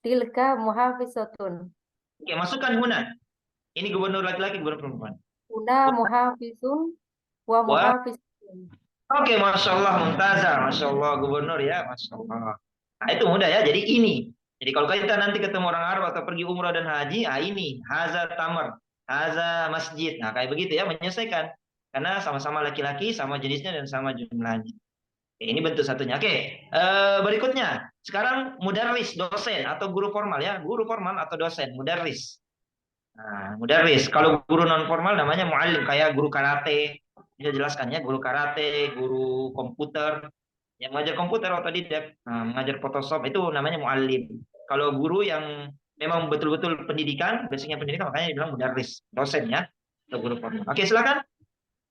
Tilka muhafizatun. Oke, masukkan huna. Ini gubernur laki-laki, gubernur perempuan. Una muhafizun wa Wah, muhafizatun. oke, Masya Allah, Mumtazah. Masya Allah, gubernur ya, Masya Allah. Nah, itu mudah ya, jadi ini. Jadi kalau kita nanti ketemu orang Arab atau pergi umrah dan haji, ini, haza tamar, haza masjid. Nah, kayak begitu ya, menyesuaikan. Karena sama-sama laki-laki, sama jenisnya dan sama jumlahnya. Oke, ini bentuk satunya. Oke, berikutnya. Sekarang mudarris, dosen atau guru formal ya. Guru formal atau dosen, mudarris. Nah, mudarris. Kalau guru non formal namanya muallim, kayak guru karate. Bisa jelaskan ya, guru karate, guru komputer. Yang mengajar komputer otodidak, mengajar Photoshop itu namanya muallim. Kalau guru yang memang betul-betul pendidikan, basicnya pendidikan, makanya dibilang mudarris, dosen ya, atau guru formal. Oke, silakan.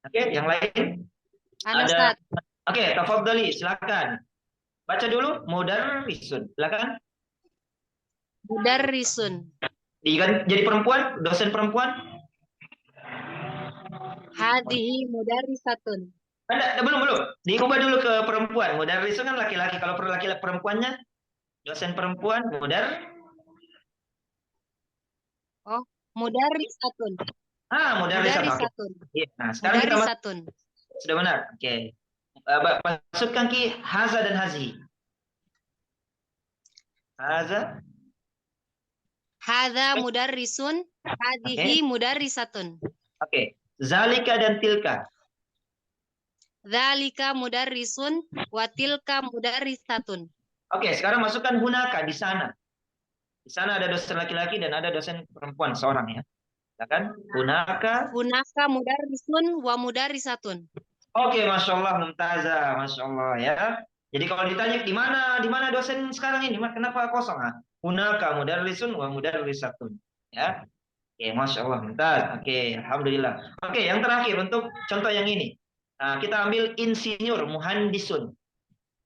Oke, yang lain Halo ada. Ustaz, Oke, tafadhali, silakan. Baca dulu, mudarrisun. Silakan. Mudarrisun. Jadi perempuan, dosen perempuan. Hadihi mudarrisatun. Belum. Diubah dulu ke perempuan. Mudarrisun kan laki-laki. Kalau laki-laki perempuannya, dosen perempuan, Oh, mudarrisatun. mudarrisat. Oke. Mudarrisatun. Iya, nah, sekarang kita Mudarrisatun. sudah benar. Oke. Masukkan ki haza dan hazi. Haza. Hadza mudarrisun. Hadihi mudarrisatun. Oke. Zalika dan tilka. Dzalika mudarrisun wa tilka mudarrisatun. Oke, sekarang masukkan hunaka di sana. Di sana ada dosen laki-laki dan ada dosen perempuan seorang ya. Silakan. Hunaka. Hunaka mudarrisun wa mudarrisatun. Oke, Masya Allah, Mumtazah, Masya Allah ya. Jadi kalau ditanya di mana dosen sekarang ini, kenapa kosong? Hunaka mudarrisun wa mudarrisatun. Ya. Oke, Masya Allah, Mumtaz. Oke, Alhamdulillah. Oke, yang terakhir untuk contoh yang ini. Nah, kita ambil insinyur, muhandisun.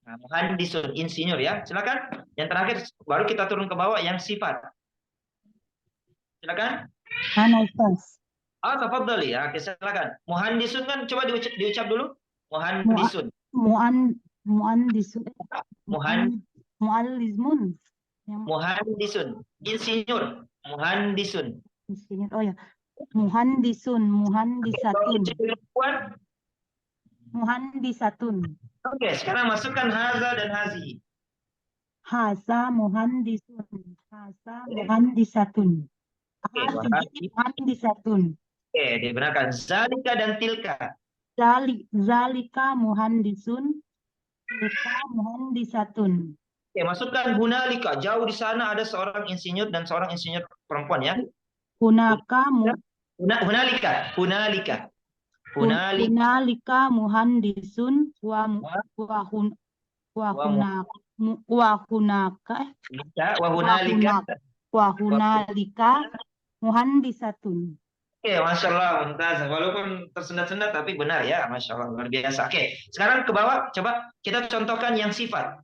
Nah, muhandisun, insinyur ya. Silakan. Yang terakhir baru kita turun ke bawah yang sifat. Silakan. Ana Ustaz. Tafadhali ya. Oke, silakan. Muhandisun kan coba diucap dulu. Muhandisun. Muandisun. Muallimun. Muhandisun. Insinyur. Muhandisun. Insinyur. Oh ya. Muhandisun, muhandisatun. Muhandisatun. Oke, sekarang masukkan haza dan hazi. Haza muhandisun. Haza muhandisatun. Hazihi muhandisatun. Oke, dibenarkan. Zalika dan tilka. Zalika muhandisun. Tilka muhandisatun. Oke, masukkan hunalika. Jauh di sana ada seorang insinyur dan seorang insinyur perempuan ya. Hunalika muhandisun wa hunalika muhandisatun. Oke, Masya Allah, Mumtazah. Walaupun tersendat-sendat tapi benar ya, Masya Allah, luar biasa. Oke, sekarang ke bawah, coba kita contohkan yang sifat.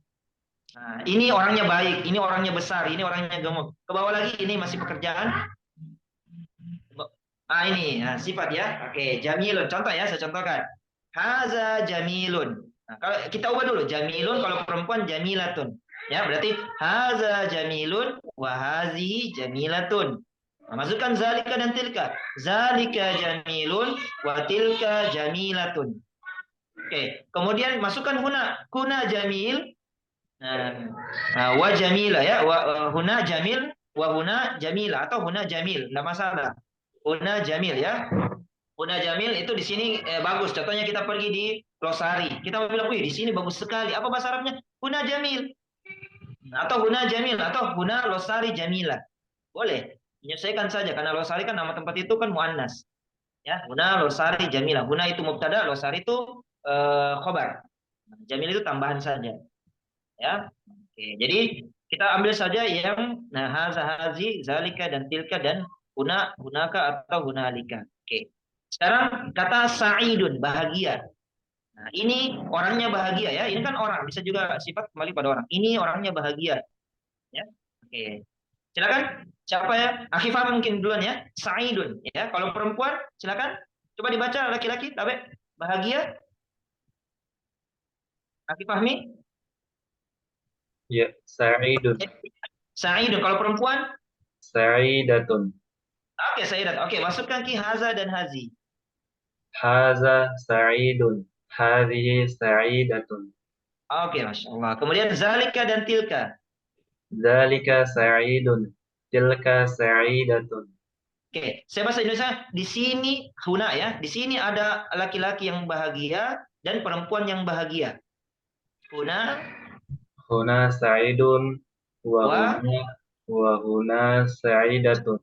Nah, ini orangnya baik, ini orangnya besar, ini orangnya gemuk. Ke bawah lagi, ini masih pekerjaan. Ini sifat ya. Oke, jamilun. Contoh ya, saya contohkan. Haza jamilun. Nah, kalau kita ubah dulu, jamilun kalau perempuan jamilatun. Ya, berarti haza jamilun wa hazihi jamilatun. Nah, masukkan zalika dan tilka. Zalika jamilun wa tilka jamilatun. Oke, kemudian masukkan huna. Huna jamil. Wa jamila ya. Huna jamil wa huna jamila atau huna jamil. Enggak masalah. Huna jamil ya. Huna jamil itu di sini bagus. Contohnya kita pergi di Losari. Kita bilang, "Wih, di sini bagus sekali." Apa bahasa Arabnya? Huna jamil. Atau huna jamil atau huna Losari jamila. Boleh. Menyesuaikan saja karena Losari kan nama tempat itu kan muannas. Ya, huna Losari jamila. Huna itu mubtada, Losari itu khobar. Jamil itu tambahan saja. Ya. Oke, jadi kita ambil saja yang haza, hazi, zalika dan tilka dan huna, hunaka atau hunalika. Oke. Sekarang kata sa'idun, bahagia. Nah, ini orangnya bahagia ya. Ini kan orang, bisa juga sifat kembali pada orang. Ini orangnya bahagia. Ya. Oke. Silakan. Siapa ya? Akhi Fahmi mungkin duluan ya. Sa'idun ya. Kalau perempuan silakan. Coba dibaca laki-laki, Tabe. Bahagia. Akhi Fahmi. Ya, sa'idun. Sa'idun. Kalau perempuan? Sa'idatun. Oke, Sa'idat. Oke, masukkan ki haza dan hazi. Haza sa'idun. Hadhihi sa'idatun. Oke, Masya Allah. Kemudian zalika dan tilka. Dzalika sa'idun. Tilka sa'idatun. Oke, saya bahasa Indonesia. Di sini huna ya. Di sini ada laki-laki yang bahagia dan perempuan yang bahagia. Huna Huna sa'idun wa wa. huna sa'idatun.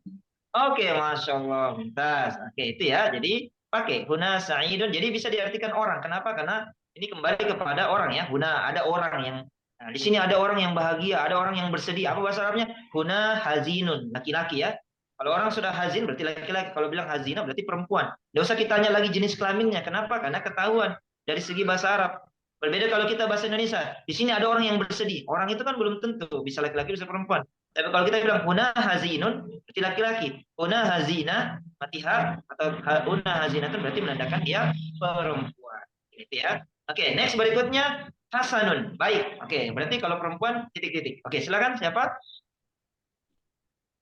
Oke, Masya Allah. Mumtaz. Oke, itu ya. Jadi pakai huna sa'idun. Jadi bisa diartikan orang. Kenapa? Karena ini kembali kepada orang ya. Huna ada orang yang di sini ada orang yang bahagia, ada orang yang bersedih. Apa bahasa Arabnya? Huna hazinun, laki-laki ya. Kalau orang sudah hazin berarti laki-laki. Kalau bilang hazina berarti perempuan. Tidak usah kita tanya lagi jenis kelaminnya. Kenapa? Karena ketahuan dari segi bahasa Arab. Berbeda kalau kita bahasa Indonesia. Di sini ada orang yang bersedih. Orang itu kan belum tentu bisa laki-laki bisa perempuan. Tapi kalau kita bilang huna hazinun berarti laki-laki. Huna hazina matiha atau huna hazinatun berarti menandakan dia perempuan. Gitu ya. Oke, next berikutnya hasanun. Baik. Oke, berarti kalau perempuan titik-titik. Oke, silakan siapa?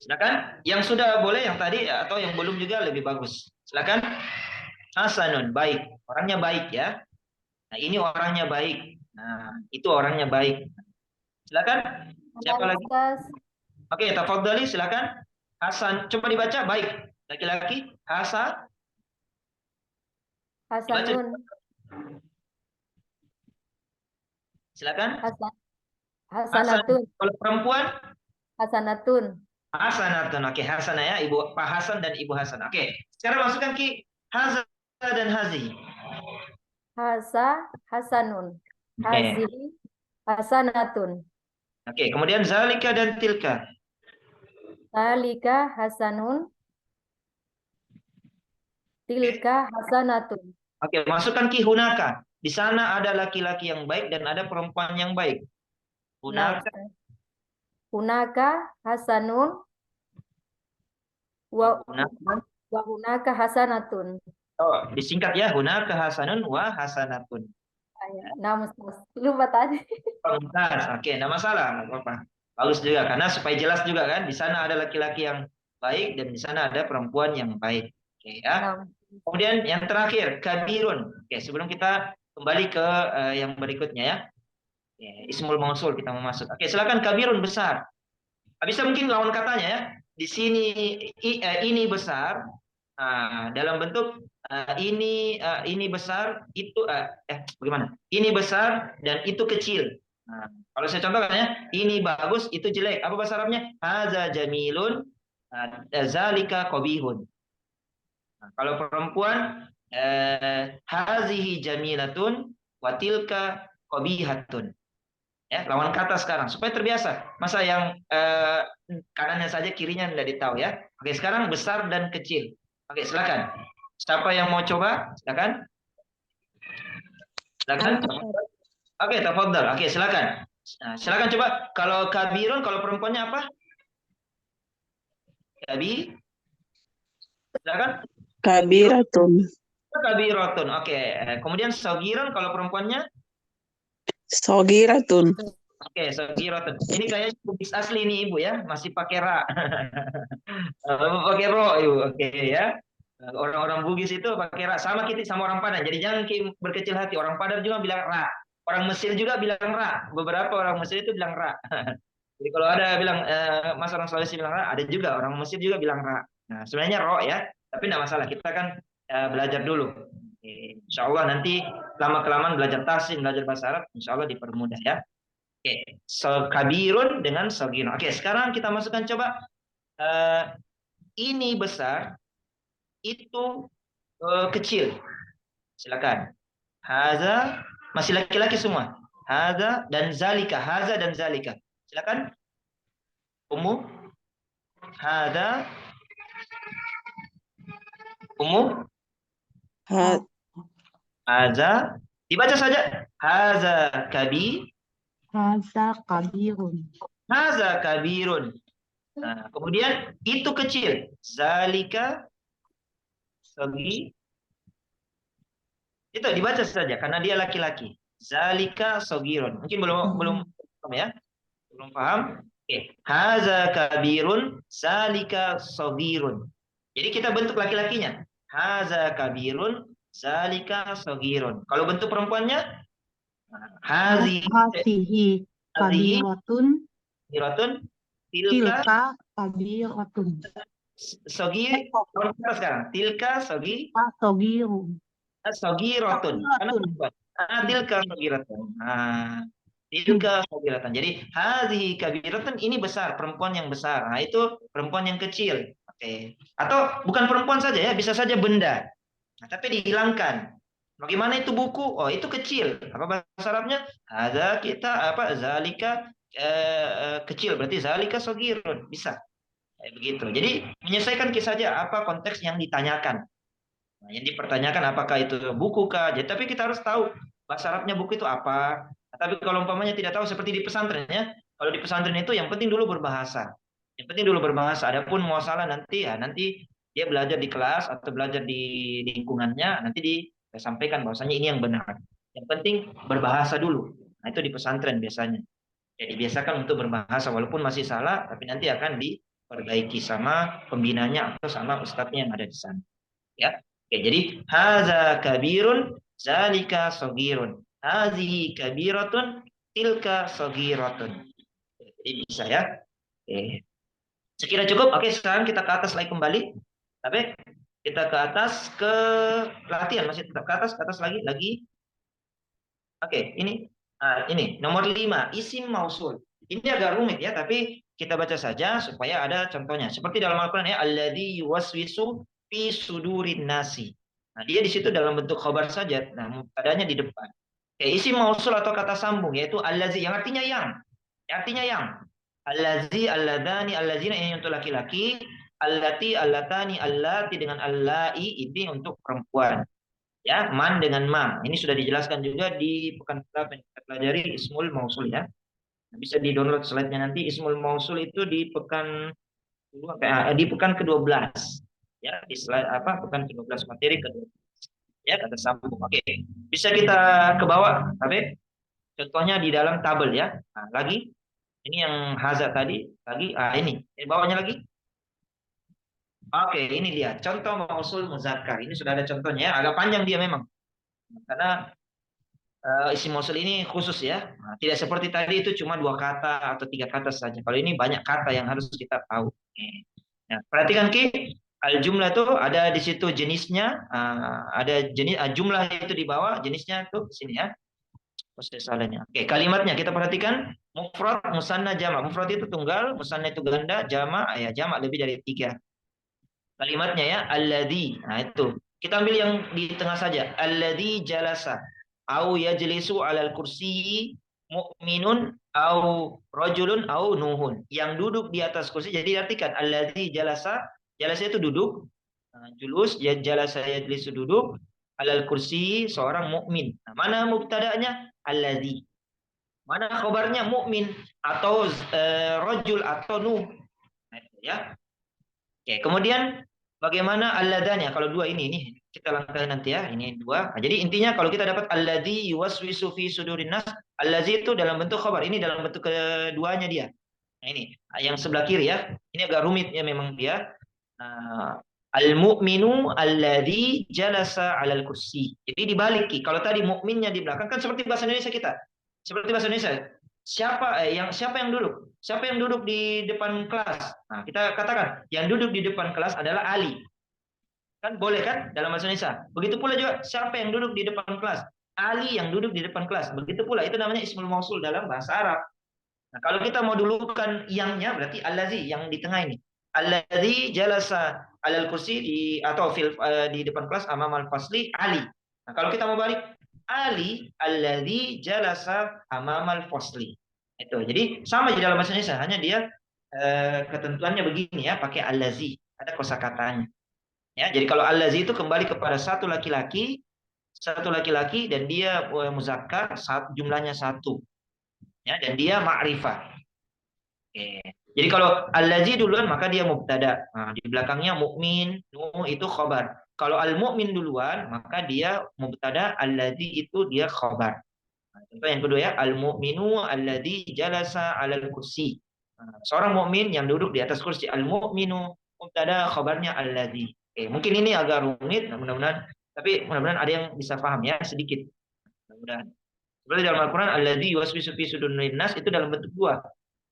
Silakan. Yang sudah boleh yang tadi atau yang belum juga lebih bagus. Silakan. Hasanun. Baik. Orangnya baik ya. Nah, ini orangnya baik. Nah, itu orangnya baik. Silakan. Siapa lagi? Ustaz. Oke, tafadhali silakan. Hasan. Coba dibaca. Baik. Laki-laki. Hasanun. Silakan. Hasanatun. Kalau perempuan? Hasanatun. Hasanatun. Oke, Hasanah ya. Ibu Pak Hasan dan Ibu Hasan. Oke. Sekarang masukkan ki Haza dan Hazi. Hasanun. Hazi hasanatun. Oke, kemudian zalika dan tilka. Zalika hasanun. Tilka hasanatun. Oke, masukkan ki hunaka. Di sana ada laki-laki yang baik dan ada perempuan yang baik. Hunaka. Hunaka hasanun wa hunaka hasanatun. Oh, disingkat ya, hunaka hasanun wa hasanatun. Nah, lupa tadi. Oke, enggak masalah, enggak apa-apa. Bagus juga karena supaya jelas juga kan, di sana ada laki-laki yang baik dan di sana ada perempuan yang baik. Oke ya. Kemudian yang terakhir, kabirun. Oke, sebelum kita kembali ke yang berikutnya ya. Ismul mausul kita mau masuk. Oke, silakan kabirun besar. Bisa mungkin lawan katanya ya. Di sini ini besar. Dalam bentuk ini besar, itu bagaimana? Ini besar dan itu kecil. Kalau saya contohkan ya, ini bagus, itu jelek. Apa bahasa Arabnya? Haza jamilun, zalika qabihun. Kalau perempuan, hazihi jamilatun, watilka qabihatun. Ya, lawan kata sekarang supaya terbiasa. Masa yang kanannya saja kirinya tidak ditahu ya. Oke, sekarang besar dan kecil. Oke, silakan. Siapa yang mau coba? Silakan. Silakan. Oke, tafadhal. Oke, silakan. Nah, silakan coba. Kalau kabirun, kalau perempuannya apa? Silakan. Kabiratun. Kabiratun. Oke. Kemudian sogirun kalau perempuannya? Sogiratun. Oke, sagiratun. Ini kayaknya Bugis asli nih Ibu ya, masih pakai ra. Pakai ro Ibu. Oke ya. Orang-orang Bugis itu pakai ra, sama kita sama orang Padang. Jadi jangan berkecil hati. Orang Padang juga bilang ra. Orang Mesir juga bilang ra. Beberapa orang Mesir itu bilang ra. Jadi kalau ada bilang Mas orang Sulawesi bilang ra, ada juga orang Mesir juga bilang ra. Nah, sebenarnya ro ya, tapi tidak masalah. Kita kan belajar dulu. Insya Allah nanti lama-kelamaan belajar tahsin, belajar bahasa Arab, insya Allah dipermudah ya. Oke, so kabirun dengan sogirun. Oke, sekarang kita masukkan coba ini besar, itu kecil. Silakan. Haza masih laki-laki semua. Haza dan zalika, haza dan zalika. Silakan. Umum. Haza. Umum. Haza. Dibaca saja. Haza kabir. Haza kabirun. Haza kabirun. Nah, kemudian itu kecil. Zalika sogi. Itu dibaca saja karena dia laki-laki. Zalika sogirun. Mungkin belum paham ya? Belum paham? Oke. Haza kabirun, zalika sogirun. Jadi kita bentuk laki-lakinya. Haza kabirun, zalika sogirun. Kalau bentuk perempuannya hazihi Kabiratun. Tilka Kabiratun. sogi. Sekarang tilka sogi Sogirun. sogiratun. Tilka sogiratun. Tilka sogiratun. Jadi hadhihi kabiratun, ini besar, perempuan yang besar. Nah, itu perempuan yang kecil. Oke. Atau bukan perempuan saja ya, bisa saja benda. Nah, tapi dihilangkan. Bagaimana itu buku? Oh, itu kecil. Apa bahasa Arabnya? Ada kita zalika kecil, berarti zalika sogirun. Bisa. Kayak begitu. Jadi menyesuaikan saja apa konteks yang ditanyakan. Nah, yang dipertanyakan apakah itu buku kah? Jadi, tapi kita harus tahu bahasa Arabnya buku itu apa. Nah, tapi kalau umpamanya tidak tahu, seperti di pesantren ya. Kalau di pesantren itu yang penting dulu berbahasa. Yang penting dulu berbahasa. Adapun muasalah nanti dia belajar di kelas atau belajar di lingkungannya, nanti sampaikan bahwasanya ini yang benar. Yang penting berbahasa dulu. Nah, itu di pesantren biasanya. Jadi biasakan untuk berbahasa walaupun masih salah, tapi nanti akan diperbaiki sama pembinanya atau sama ustadznya yang ada di sana. Ya. Oke, jadi haza kabirun, zalika sogirun. Hazihi kabiratun, tilka sogiratun. Jadi bisa ya. Oke. Sekira cukup. Oke, sekarang kita ke atas lagi kembali. Tapi kita ke atas ke latihan, masih tetap ke atas lagi. Oke, ini nomor 5, isim mausul. Ini agak rumit ya, tapi kita baca saja supaya ada contohnya. Seperti dalam Al-Qur'an ya, alladzi yuwaswisu fi sudurin nasi. Nah, dia di situ dalam bentuk khabar saja. Nah, mubtada'nya di depan. Isim mausul atau kata sambung yaitu allazi yang artinya yang. Artinya yang. Allazi, alladani, allazina ini untuk laki-laki, allati, allatani, allati dengan allai ini untuk perempuan. Ya, man dengan ma. Ini sudah dijelaskan juga di pekan pertama yang kita pelajari ismul mausul ya. Bisa di-download slide-nya nanti. Ismul mausul itu di pekan ke-12. Ya, di slide pekan ke-12 materi ke-12. Ya, kata sambung. Oke. Bisa kita ke bawah, tapi contohnya di dalam tabel ya. Nah, lagi ini yang haza tadi, lagi ini bawahnya lagi. Oke, ini dia contoh mausul muzakkar. Ini sudah ada contohnya ya. Agak panjang dia memang. Karena isim mausul ini khusus ya. Nah, tidak seperti tadi itu cuma 2 kata atau 3 kata saja. Kalau ini banyak kata yang harus kita tahu. Nah, perhatikan Ki, al jumlah itu ada di situ jenisnya, ada jenis jumlah itu di bawah, jenisnya tuh sini ya. Proses salahnya. Oke, kalimatnya kita perhatikan mufrad, musanna, jamak. Mufrad itu tunggal, musanna itu ganda, jamak ya jamak lebih dari 3. Kalimatnya ya alladzi. Nah, itu. Kita ambil yang di tengah saja. Alladzi jalasa au yajlisu 'alal kursi mu'minun au rajulun au nuhun. Yang duduk di atas kursi. Jadi artikan alladzi jalasa, jalasa itu duduk. Julus, jalasa yajlisu duduk, 'alal kursi seorang mukmin. Nah, mana mubtada'nya? Alladzi. Mana khabarnya? Mukmin atau rajul atau nuh. Nah, itu ya. Oke, kemudian Bagaimana alladanya? Kalau dua ini kita langkahi nanti ya. Ini dua. Nah, jadi intinya kalau kita dapat alladzi yuwaswisu fi sudurin nas, alladzi itu dalam bentuk khabar. Ini dalam bentuk keduanya dia. Nah, ini yang sebelah kiri ya. Ini agak rumit ya memang dia. Nah, al-mu'minu alladzi jalasa 'alal kursi. Jadi dibalik. Kalau tadi mukminnya di belakang kan seperti bahasa Indonesia kita. Seperti bahasa Indonesia. Siapa yang duduk? Siapa yang duduk di depan kelas? Nah, kita katakan yang duduk di depan kelas adalah Ali. Kan boleh kan dalam bahasa Indonesia. Begitu pula juga siapa yang duduk di depan kelas? Ali yang duduk di depan kelas. Begitu pula itu namanya ismul mausul dalam bahasa Arab. Nah, kalau kita mau dulukan yangnya berarti allazi yang di tengah ini. Allazi jalasa alal kursi atau di depan kelas amamal fasli Ali. Nah, kalau kita mau balik Ali allazi jalasa amamal fasli. Itu. Jadi sama di dalam bahasa Indonesia, hanya dia ketentuannya begini ya, pakai allazi, ada kosakatanya. Ya, jadi kalau allazi itu kembali kepada satu laki-laki dan dia muzakkar, jumlahnya satu. Ya, dan dia ma'rifah. Oke. Jadi kalau allazi duluan maka dia mubtada. Nah, di belakangnya mukmin, itu khabar. Kalau al-mu'min duluan maka dia mubtada, allazi itu dia khabar. Nah, contoh yang kedua ya, al-mu'minu allazi jalasa 'alal kursi. Nah, seorang mukmin yang duduk di atas kursi, al-mu'minu mubtada, khabarnya allazi. Oke, mungkin ini agak rumit, tapi mudah-mudahan ada yang bisa paham ya sedikit. Mudah-mudahan. Seperti dalam Al-Quran, allazi yuwaswisu fi sudurin nas itu dalam bentuk dua.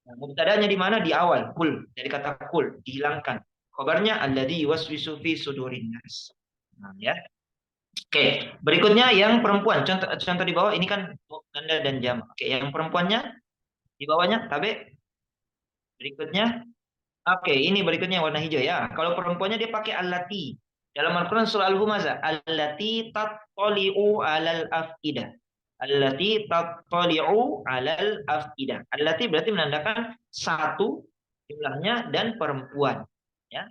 Nah, mubtada'nya di mana? Di awal, kul. Dari kata kul, dihilangkan. Khabarnya alladzi yuwaswisu fi sudurin nas. Nah, ya. Oke, berikutnya yang perempuan. Contoh di bawah ini kan ganda dan jamak. Oke, yang perempuannya di bawahnya tabe. Berikutnya, oke, ini berikutnya warna hijau ya. Kalau perempuannya dia pakai allati. Dalam Al-Quran surah Al-Humazah, allati tattali'u 'alal afidah. Allati tattali'u 'alal afidah. Allati berarti menandakan satu jumlahnya dan perempuan, ya.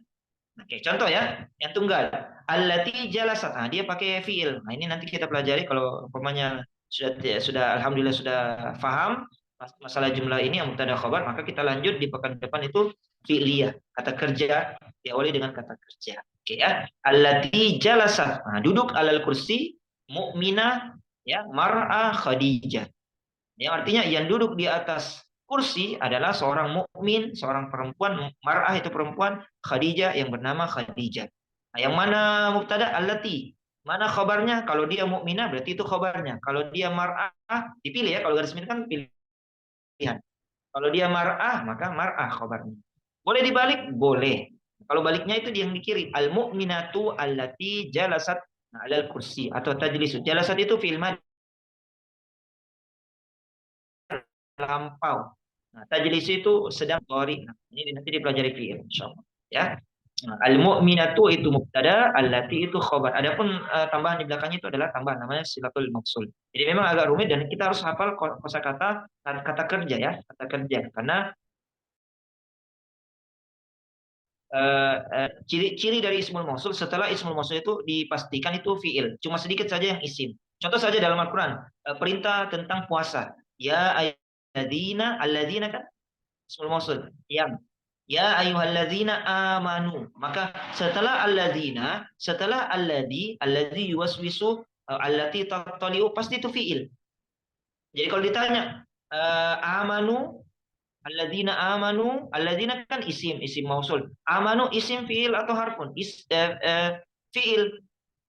Oke, contoh ya, yang tunggal. Allati jalasat. Nah, dia pakai fiil. Nah, ini nanti kita pelajari kalau umpamanya sudah alhamdulillah sudah paham masalah jumlah ini yang mubtada khabar, maka kita lanjut di pekan depan itu fi'liyah, kata kerja, diawali dengan kata kerja. Oke ya. Allati jalasat. Nah, duduk alal kursi mu'minah ya, mar'ah Khadijah. Yang artinya yang duduk di atas kursi adalah seorang mukmin, seorang perempuan, mar'ah itu perempuan, Khadijah yang bernama Khadijah. Nah, yang mana mubtada? Allati. Mana khabarnya? Kalau dia mukminah berarti itu khabarnya. Kalau dia mar'ah dipilih ya, kalau garis miring kan pilihan. Kalau dia mar'ah maka mar'ah khabarnya. Boleh dibalik? Boleh. Kalau baliknya itu yang di kiri. Al-mu'minatu allati jalasat alal kursi atau tajlisu. Jalasat itu fi'il madhi lampau. Nah, tajlisu itu sedang dhari. Nah, ini nanti dipelajari fi'il insyaallah. Ya. Nah, al-mu'minatu itu mubtada, allati itu khabar. Adapun tambahan di belakangnya itu adalah tambahan namanya silatul mausul. Jadi memang agak rumit dan kita harus hafal kosakata kata kerja ya, kata kerja. Karena ciri-ciri dari ismul mausul setelah ismul mausul itu dipastikan itu fiil. Cuma sedikit saja yang isim. Contoh saja dalam Al-Quran, perintah tentang puasa. Ya alladzina kan ismul mausul. Yang ya ayyuhalladzina amanu. Maka setelah alladzina, setelah alladzi yuwaswisu allati tattali'u pasti itu fiil. Jadi kalau ditanya amanu, alladzina amanu, alladzina kan isim mausul. Amanu isim fiil atau harfun? Fiil.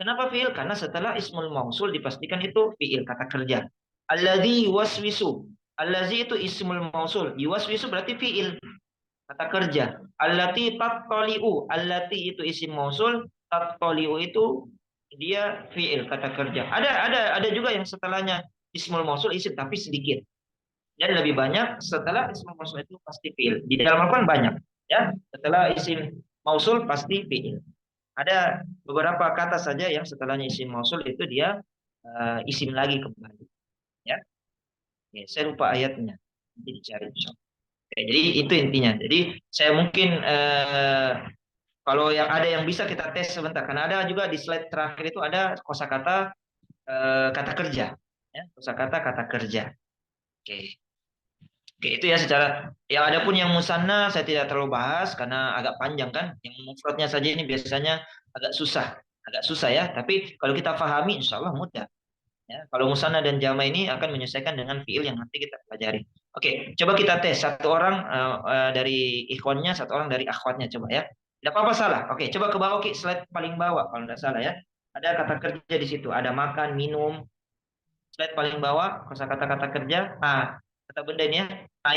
Kenapa fiil? Karena setelah ismul mausul dipastikan itu fiil, kata kerja. Alladzi yuwaswisu. Alladzi itu ismul mausul. Yuwaswisu berarti fiil, kata kerja. Allati tattali'u. Allati itu isim mausul, tattali'u itu dia fiil, kata kerja. Ada juga yang setelahnya ismul mausul isim tapi sedikit. Dan lebih banyak setelah ismul mausul itu pasti fiil. Di dalam Al-Quran banyak ya. Setelah isim mausul pasti fiil. Ada beberapa kata saja yang setelahnya isim mausul itu dia isim lagi kembali. Ya. Oke, saya lupa ayatnya. Nanti dicari. Oke, jadi itu intinya. Jadi saya mungkin kalau yang ada yang bisa kita tes sebentar. Karena ada juga di slide terakhir itu ada kosakata kata kerja. Ya, kosakata kata kerja. Oke. Oke, itu ya secara yang ada pun yang musanna saya tidak terlalu bahas karena agak panjang kan. Yang mufradnya saja ini biasanya agak susah ya. Tapi kalau kita pahami, insya Allah mudah. Ya, kalau musanna dan jama ini akan menyesuaikan dengan fiil yang nanti kita pelajari. Oke, coba kita tes satu orang dari ikhwannya, satu orang dari akhwatnya coba ya. Tidak apa-apa salah. Oke, coba ke bawah slide paling bawah kalau tidak salah ya. Ada kata kerja di situ, ada makan, minum. Slide paling bawah, kosakata kata kerja. Kata benda ini ya.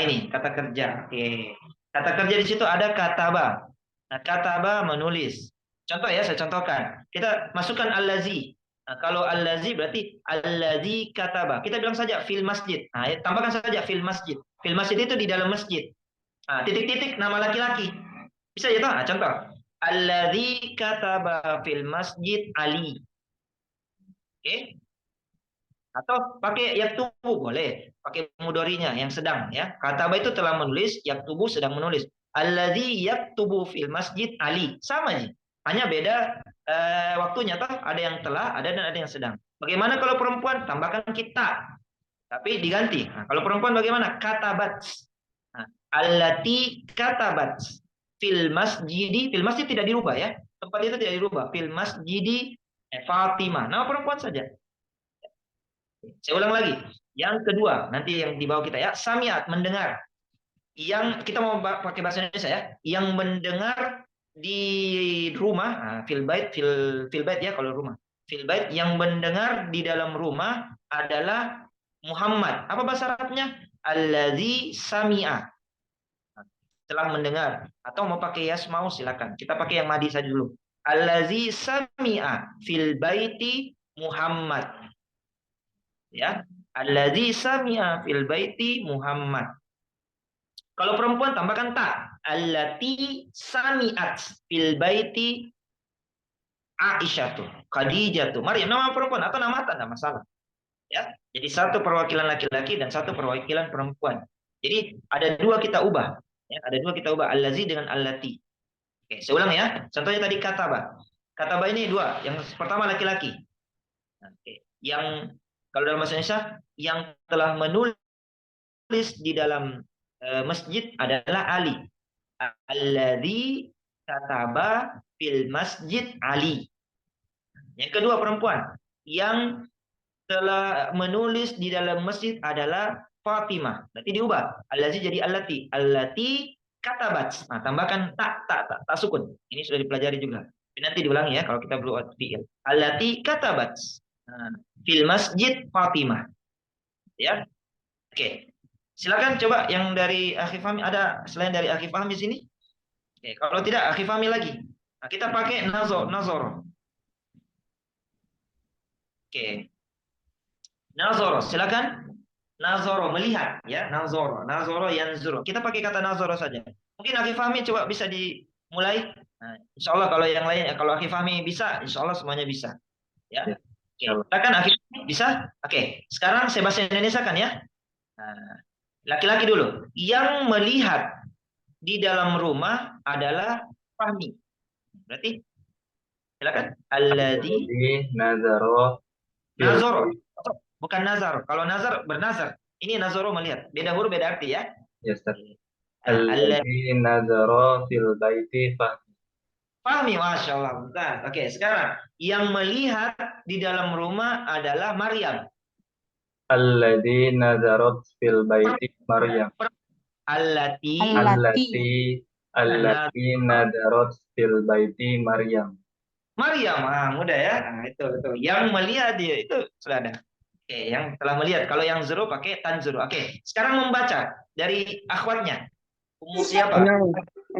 Ini kata kerja. Oke. Kata kerja di situ ada kataba. Nah, kataba menulis. Contoh ya, saya contohkan. Kita masukkan allazi. Nah, kalau allazi berarti allazi kataba. Kita bilang saja fil masjid. Nah, tambahkan saja fil masjid. Fil masjid itu di dalam masjid. Nah, titik-titik nama laki-laki. Bisa ya toh? Nah, contoh. Allazi kataba fil masjid Ali. Oke. Atau pakai yaktubu boleh, pakai mudorinya yang sedang ya. Kataba itu telah menulis, yaktubu sedang menulis. Alladzi yaktubu fil masjid Ali. Sama aja. Hanya beda waktunya toh, ada yang telah, ada dan ada yang sedang. Bagaimana kalau perempuan? Tambahkan kita. Tapi diganti. Nah, kalau perempuan bagaimana? Katabat. Nah, allati katabat fil masjidi, fil masjid tidak dirubah ya. Tempat itu tidak dirubah. Fil masjidi Fatimah. Nama perempuan saja. Saya ulang lagi. Yang kedua, nanti yang di bawah kita ya, samiat, mendengar. Yang kita mau pakai bahasa Indonesia ya, yang mendengar di rumah, fil bait ya kalau rumah. Fil bait yang mendengar di dalam rumah adalah Muhammad. Apa bahasa Arabnya? Allazi sami'a. Telah mendengar. Atau mau pakai yasmau silakan. Kita pakai yang madi saja dulu. Allazi sami'a fil baiti Muhammad. Ya, alladzi sami'a fil baiti Muhammad. Kalau perempuan tambahkan ta, allati sami'at fil baiti Aisyah tuh, Khadijah tuh, Maryam, nama perempuan atau nama tak ada masalah. Ya, jadi satu perwakilan laki-laki dan satu perwakilan perempuan. Jadi ada dua kita ubah, ya, ada dua kita ubah allazi dengan allati. Oke, saya ulang ya. Contohnya tadi kataba. Kataba ini dua, yang pertama laki-laki. Oke, yang kalau dalam bahasa Indonesia yang telah menulis di dalam masjid adalah Ali. Alladzi kataba fil masjid Ali. Yang kedua perempuan yang telah menulis di dalam masjid adalah Fatimah. Berarti diubah. Allazi jadi allati. Allati katabat. Nah, tambahkan tak sukun. Ini sudah dipelajari juga. Nanti diulangi ya kalau kita belum fi'il. Allati katabat. Nah, fil masjid Fatimah. Ya. Oke. Silakan coba yang dari Akhi Fahmi, ada selain dari Akhi Fahmi sini? Oke, kalau tidak Akhi Fahmi lagi. Nah, kita pakai nazor. Oke. Nazor, silakan. Nazoro melihat ya, nazoro yanzuru. Kita pakai kata nazoro saja. Mungkin Akhi Fahmi coba bisa dimulai. Nah, insya Allah kalau yang lain, kalau Akhi Fahmi bisa, insya Allah semuanya bisa. Ya. Oke. Silakan Akhi Fahmi bisa. Oke. Sekarang saya bahasa Indonesia kan ya. Nah, laki-laki dulu. Yang melihat di dalam rumah adalah Fahmi. Berarti silakan. Alladzi nazaro. Bukan nazar. Kalau nazar bernazar. Ini nazaro melihat. Beda huruf beda arti ya. Ya, Ustaz. Alladzi nazaro fil baiti Fahmi. Fahmi, Masya Allah. Bentar. Oke, sekarang yang melihat di dalam rumah adalah Maryam. Alladzi nazarat fil baiti Maryam. Allati nazarat fil baiti Maryam. Maryam, mudah ya. Nah, itu. Yang melihat dia itu sudah ada. Oke, yang telah melihat. Kalau yang zero pakai tanzuru. Oke, sekarang membaca dari akhwatnya. Umur siapa?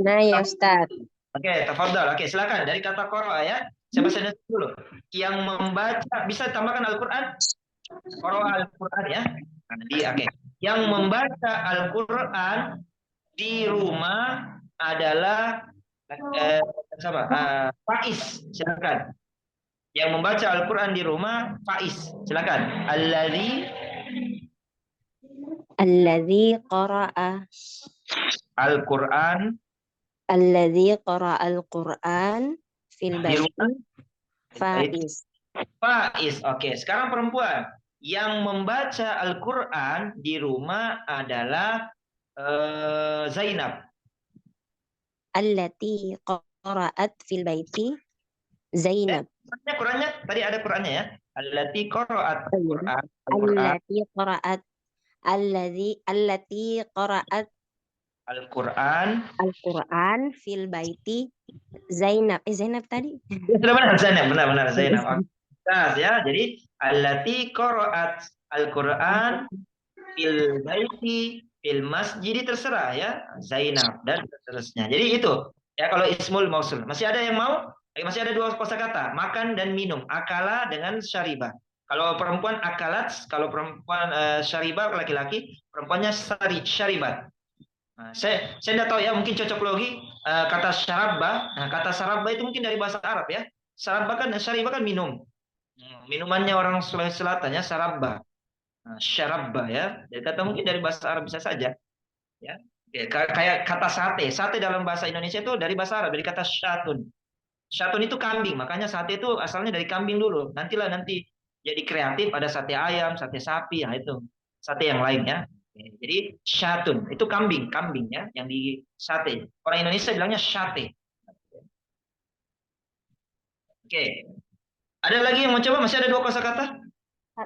Nah ya Ustaz. Oke, tafadhal. Oke, silakan dari kata qara'a ya. Saya bahasa Indonesia dulu. Yang membaca bisa tambahkan Al-Qur'an. Qara'a Al-Qur'an ya. Oke. Yang membaca Al-Qur'an di rumah adalah Faiz. Silakan. Yang membaca Al-Qur'an di rumah Faiz. Silakan. Alladzi qara'a Al-Qur'an. Alladzi qara'a Al-Qur'an fil baiti Faiz. Faiz. Oke, sekarang perempuan yang membaca Al-Qur'an di rumah adalah Zainab. Allati qara'at fil baiti Zainab. Qurannya tadi ada Qurannya ya. Allati qara'at Oh, iya. Quran. Al-Quran. Allati qara'at Al-Quran. Al-Quran fil baiti Zainab. Zainab tadi. Sudah benar Zainab, benar Zainab. Nah, ya, jadi allati qara'at Al-Quran fil baiti fil masjid terserah ya, Zainab dan seterusnya. Jadi itu ya kalau ismul mausul. Masih ada yang mau? Masih ada dua kosakata, makan dan minum. Akala dengan syariba. Kalau perempuan akalat, kalau perempuan syariba laki-laki, perempuannya syaribat. Nah, saya tidak tahu ya, mungkin cocok logi kata syarabba. Nah, kata syarabba itu mungkin dari bahasa Arab ya. Syariba kan minum. Minumannya orang Sulawesi Selatan ya, syarabba. Nah, syarabba ya. Jadi kata mungkin dari bahasa Arab bisa saja ya. Kayak kata sate. Sate dalam bahasa Indonesia itu dari bahasa Arab, dari kata syatun. Syatun itu kambing, makanya sate itu asalnya dari kambing dulu. Nanti jadi kreatif, ada sate ayam, sate sapi, nah itu sate yang lain ya. Jadi syatun itu kambing ya, yang di sate. Orang Indonesia bilangnya sate. Oke. Ada lagi yang mau coba? Masih ada dua kosakata?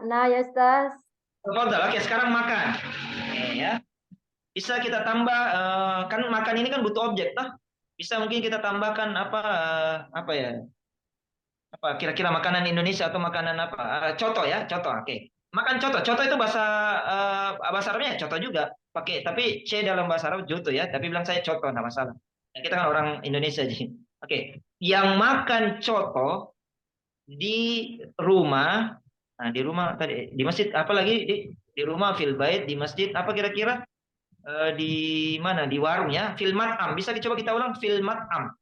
Nah, ya Ustaz. Oke, sekarang makan. Ya. Bisa kita tambah kan makan ini kan butuh objek toh. Bisa mungkin kita tambahkan apa ya? Apa kira-kira makanan Indonesia atau makanan apa? Coto ya, coto. Oke. Makan coto. Coto itu bahasa Arabnya coto juga. Pakai tapi C dalam bahasa Arab juto ya, tapi bilang saya coto enggak masalah. Nah, kita kan orang Indonesia jadi. Oke. Yang makan coto di rumah, nah di rumah tadi di masjid apalagi di rumah fil bait di masjid apa kira-kira di mana di warung ya fil mat'am bisa dicoba kita ulang fil mat'am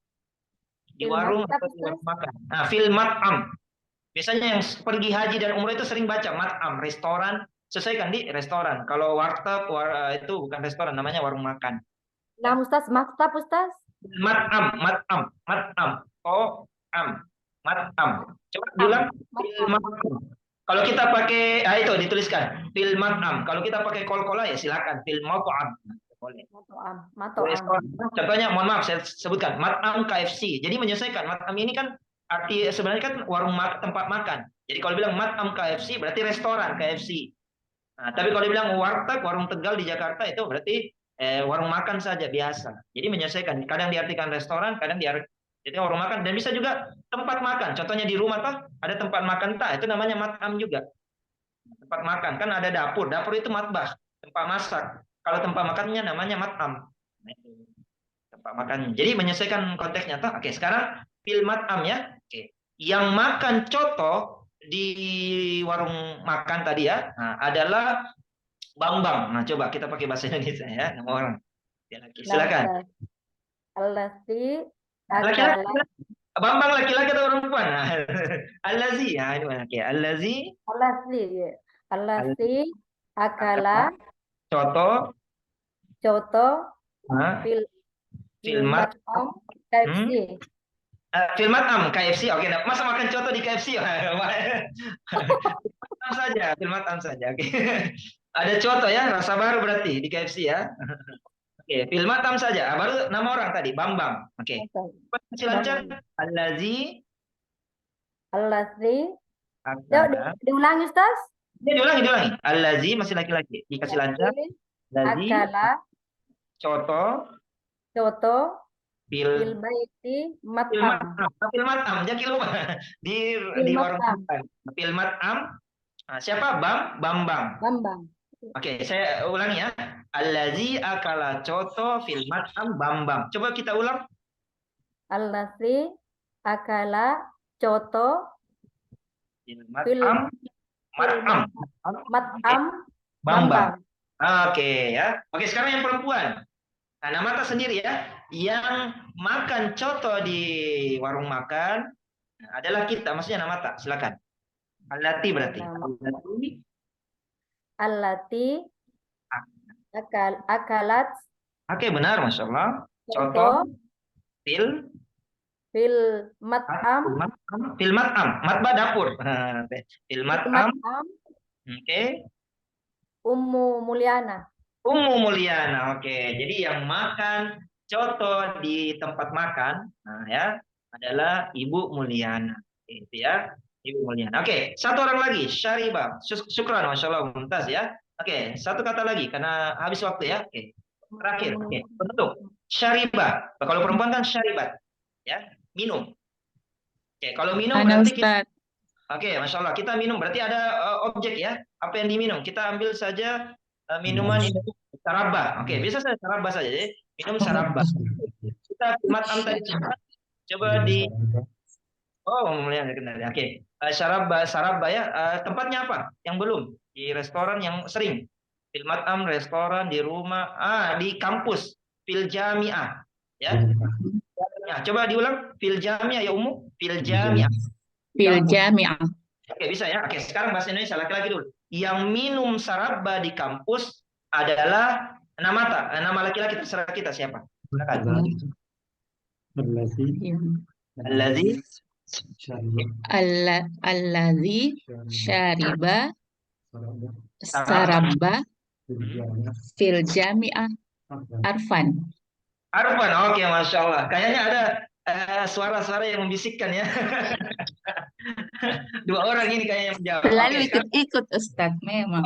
di warung atau di warung makan. Nah fil mat'am biasanya yang pergi haji dan umrah itu sering baca mat'am restoran sesuaikan di restoran kalau warteg itu bukan restoran namanya warung makan. Nah, Ustaz, maktab Ustaz. Mat'am oh mat'am coba diulang fil mat'am. Kalau kita pakai itu dituliskan fil mat'am. Kalau kita pakai kol-kola ya silakan fil mat'am. Boleh. Mato'am. Contohnya mohon maaf saya sebutkan mat'am KFC. Jadi menyesuaikan mat'am ini kan arti sebenarnya kan warung tempat makan. Jadi kalau bilang mat'am KFC berarti restoran KFC. Nah, tapi kalau dibilang warteg warung Tegal di Jakarta itu berarti warung makan saja biasa. Jadi menyesuaikan. Kadang diartikan restoran, kadang jadi warung makan dan bisa juga tempat makan. Contohnya di rumah toh ada tempat makan itu namanya mat'am juga. Tempat makan kan ada dapur. Dapur itu matbah, tempat masak. Kalau tempat makannya namanya mat'am. Nah, itu tempat makan. Jadi menyesuaikan konteksnya toh. Oke, sekarang fil mat'am ya. Oke. Yang makan coto di warung makan tadi ya, nah, adalah Bambang. Nah, coba kita pakai bahasa Indonesia ya, nama orang. Silakan. Allati Laki-laki. akala. Bambang laki-laki atau perempuan? Allazi. Ya, ini mana? Oke, allazi. Allati, ya. Allati akala Coto. fil mat'am KFC. Fil mat'am KFC. Oke, nah, masa makan coto di KFC? Mat'am saja, fil mat'am saja. Oke. Ada coto ya, rasa baru berarti di KFC ya. Oke, fil mat'am saja. Baru nama orang tadi, Bambang. Oke. Silakan. Allazi. Diulangi Ustaz? Diulangi. Allazi masih laki-laki. Dikasih lancar. Allazi. Akala. Coto. Fil baiti mat'am. Fil mat'am. Jangan lupa. Di warung makan. Fil mat'am. Nah, siapa? Bambang. Oke, saya ulangi ya. Allazi akala coto fil mat'am Bambang. Coba kita ulang. Allazi akala coto fil mat'am Bambang. Oke ya. Oke, sekarang yang perempuan. Nah, nama tak sendiri ya. Yang makan coto di warung makan adalah kita. Maksudnya nama tak. Silakan. Allati berarti. Allati akalat. Oke, benar, Masya Allah. Coto fil mat'am. Fil mat'am. Matbah dapur. Fil mat'am. Oke. Ummu Mulyana. Ummu Mulyana. Oke, jadi yang makan coto di tempat makan, nah ya, adalah Ibu Mulyana. Oke, itu ya, Ibu Mulyana. Oke, satu orang lagi, Syaribah. Syukran, Masya Allah, Mumtaz ya. Oke, satu kata lagi, karena habis waktu ya. Oke, terakhir. Oke, bentuk. Syaribah. Kalau perempuan kan syaribat. Ya, minum. Oke, kalau minum Ana berarti kita, Ustaz. oke, Masya Allah, kita minum berarti ada objek ya. Apa yang diminum? Kita ambil saja minuman ini saraba. Oke, bisa saya saraba saja. Jadi, minum saraba. Kita matam tadi coba di mulai dari kenal. Oke, saraba saraba ya. Tempatnya apa? Yang belum di restoran yang sering. Fil matam restoran di rumah. Di kampus. Fil jamiah. Ya. Ya, coba diulang. Fil jamiah ya umum. Fil jamiah. Fil Kampus. jami'ah. Oke, bisa ya. Oke, sekarang bahasa Indonesia laki-laki dulu. Yang minum saraba di kampus adalah nama laki-laki terserah kita siapa. Silakan. Allazi Allazi syariba saraba fil jami'ah arfan. Arfan. Oke, Masya Allah. Kayaknya ada suara-suara yang membisikkan ya. Dua orang ini kayaknya yang menjawab. Selalu Oke, sekarang, ikut-ikut Ustaz memang.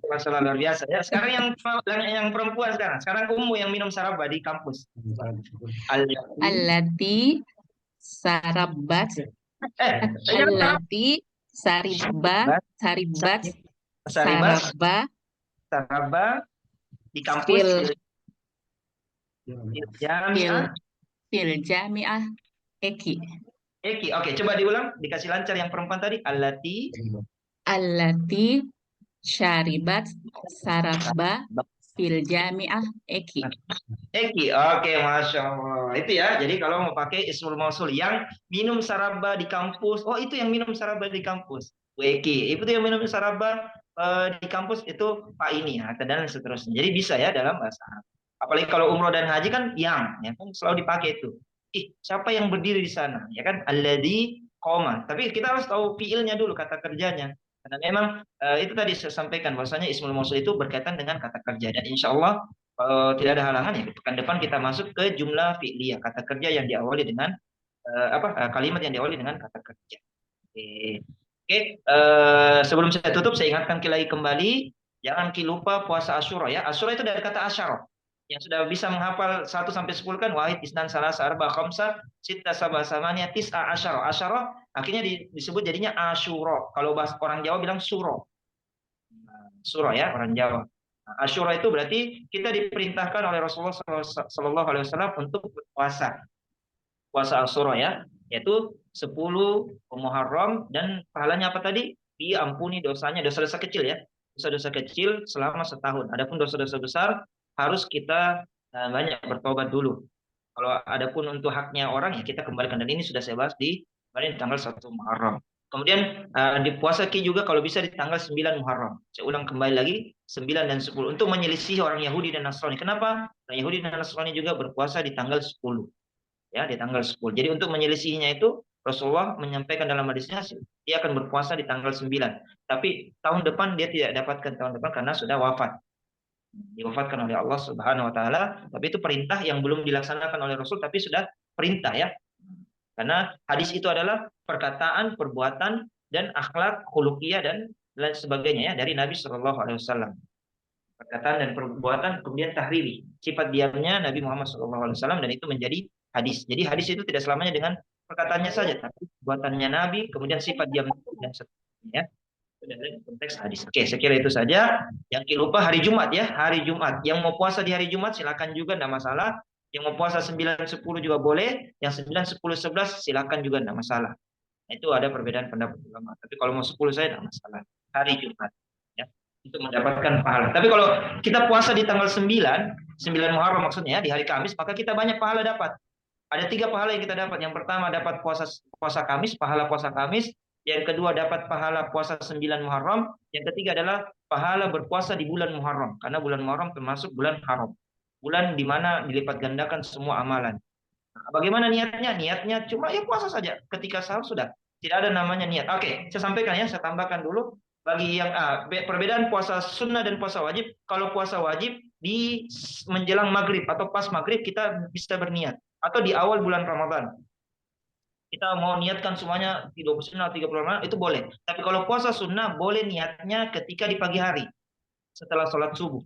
Masya Allah, luar biasa ya. Sekarang yang perempuan sekarang. Sekarang Ummu yang minum saraba di kampus. Allati sarabat allati saribat Saribat saraba saraba di kampus. fil jami'ah eki. Eki. Oke, coba diulang. Dikasih lancar yang perempuan tadi. Allati syaribat saraba fil jami'ah eki. Eki. Oke, Masya Allah. Itu ya. Jadi kalau mau pakai ismul mausul yang minum saraba di kampus. Oh, itu yang minum saraba di kampus. Eki. Itu yang minum saraba di kampus itu Pak ini ya. Dan seterusnya. Jadi bisa ya dalam bahasa Arab. Apalagi kalau umroh dan haji kan yang ya kan selalu dipakai itu. Siapa yang berdiri di sana? Ya kan alladzi qoma. Tapi kita harus tahu fiilnya dulu, kata kerjanya. Karena memang itu tadi saya sampaikan bahwasanya ismul mausul itu berkaitan dengan kata kerja dan insya Allah tidak ada halangan ya pekan depan kita masuk ke jumlah fi'liyah, kata kerja yang diawali dengan kalimat yang diawali dengan kata kerja. Oke. Sebelum saya tutup saya ingatkan lagi kembali, jangan lupa puasa Asyura ya. Asyura itu dari kata asyara. Yang sudah bisa menghafal 1 sampai 10 kan wahid isnan salasa arba khamsa sitta sab'a samania tis'a asyara. Asyara akhirnya disebut jadinya Asyura. Kalau bahasa orang Jawa bilang suro. Suro ya orang Jawa. Asyura itu berarti kita diperintahkan oleh Rasulullah Sallallahu Alaihi Wasallam untuk berpuasa. Puasa Asyura ya, yaitu 10 Muharram dan pahalanya apa tadi? Diampuni dosanya, dosa-dosa kecil ya. Dosa-dosa kecil selama setahun. Adapun dosa-dosa besar harus kita banyak bertobat dulu. Kalau adapun untuk haknya orang ya kita kembalikan, dan ini sudah saya bahas di tanggal 1 Muharram. Kemudian di puasa Ki juga kalau bisa di tanggal 9 Muharram. Saya ulang kembali lagi 9 dan 10 untuk menyelisih orang Yahudi dan Nasrani. Kenapa? Orang Yahudi dan Nasrani juga berpuasa di tanggal 10. Ya, di tanggal 10. Jadi untuk menyelisihinya itu Rasulullah menyampaikan dalam hadisnya dia akan berpuasa di tanggal 9. Tapi tahun depan dia tidak dapatkan tahun depan karena sudah wafat. Diwafatkan oleh Allah Subhanahu wa taala, tapi itu perintah yang belum dilaksanakan oleh Rasul tapi sudah perintah ya. Karena hadis itu adalah perkataan, perbuatan dan akhlak khuluqiyah dan lain sebagainya ya dari Nabi Shallallahu alaihi wasallam. Perkataan dan perbuatan kemudian tahriri. Sifat diamnya Nabi Muhammad Shallallahu alaihi wasallam dan itu menjadi hadis. Jadi hadis itu tidak selamanya dengan perkataannya saja, tapi perbuatannya Nabi, kemudian sifat diam dan seterusnya ya. Dalam konteks hadis. Oke, saya kira itu saja. Yang lupa hari Jumat ya, hari Jumat. Yang mau puasa di hari Jumat silakan juga, tidak masalah. Yang mau puasa 9, 10 juga boleh. Yang 9, 10, 11 silakan juga, tidak masalah. Nah, itu ada perbedaan pendapat ulama. Tapi kalau mau 10 saya tidak masalah. Hari Jumat ya, untuk mendapatkan pahala. Tapi kalau kita puasa di tanggal 9 Muharram maksudnya di hari Kamis, maka kita banyak pahala dapat. Ada 3 pahala yang kita dapat. Yang pertama dapat puasa Kamis, pahala puasa Kamis. Yang kedua dapat pahala puasa 9 Muharram. Yang ketiga adalah pahala berpuasa di bulan Muharram. Karena bulan Muharram termasuk bulan haram. Bulan di mana dilipat gandakan semua amalan. Nah, bagaimana niatnya? Niatnya cuma ya puasa saja. Ketika sahur sudah. Tidak ada namanya niat. Oke, saya sampaikan ya. Saya tambahkan dulu. Bagi yang perbedaan puasa sunnah dan puasa wajib. Kalau puasa wajib di menjelang maghrib atau pas maghrib kita bisa berniat, atau di awal bulan Ramadan. Kita mau niatkan semuanya di 29 atau 30 Ramadan itu boleh. Tapi kalau puasa sunnah boleh niatnya ketika di pagi hari setelah sholat subuh.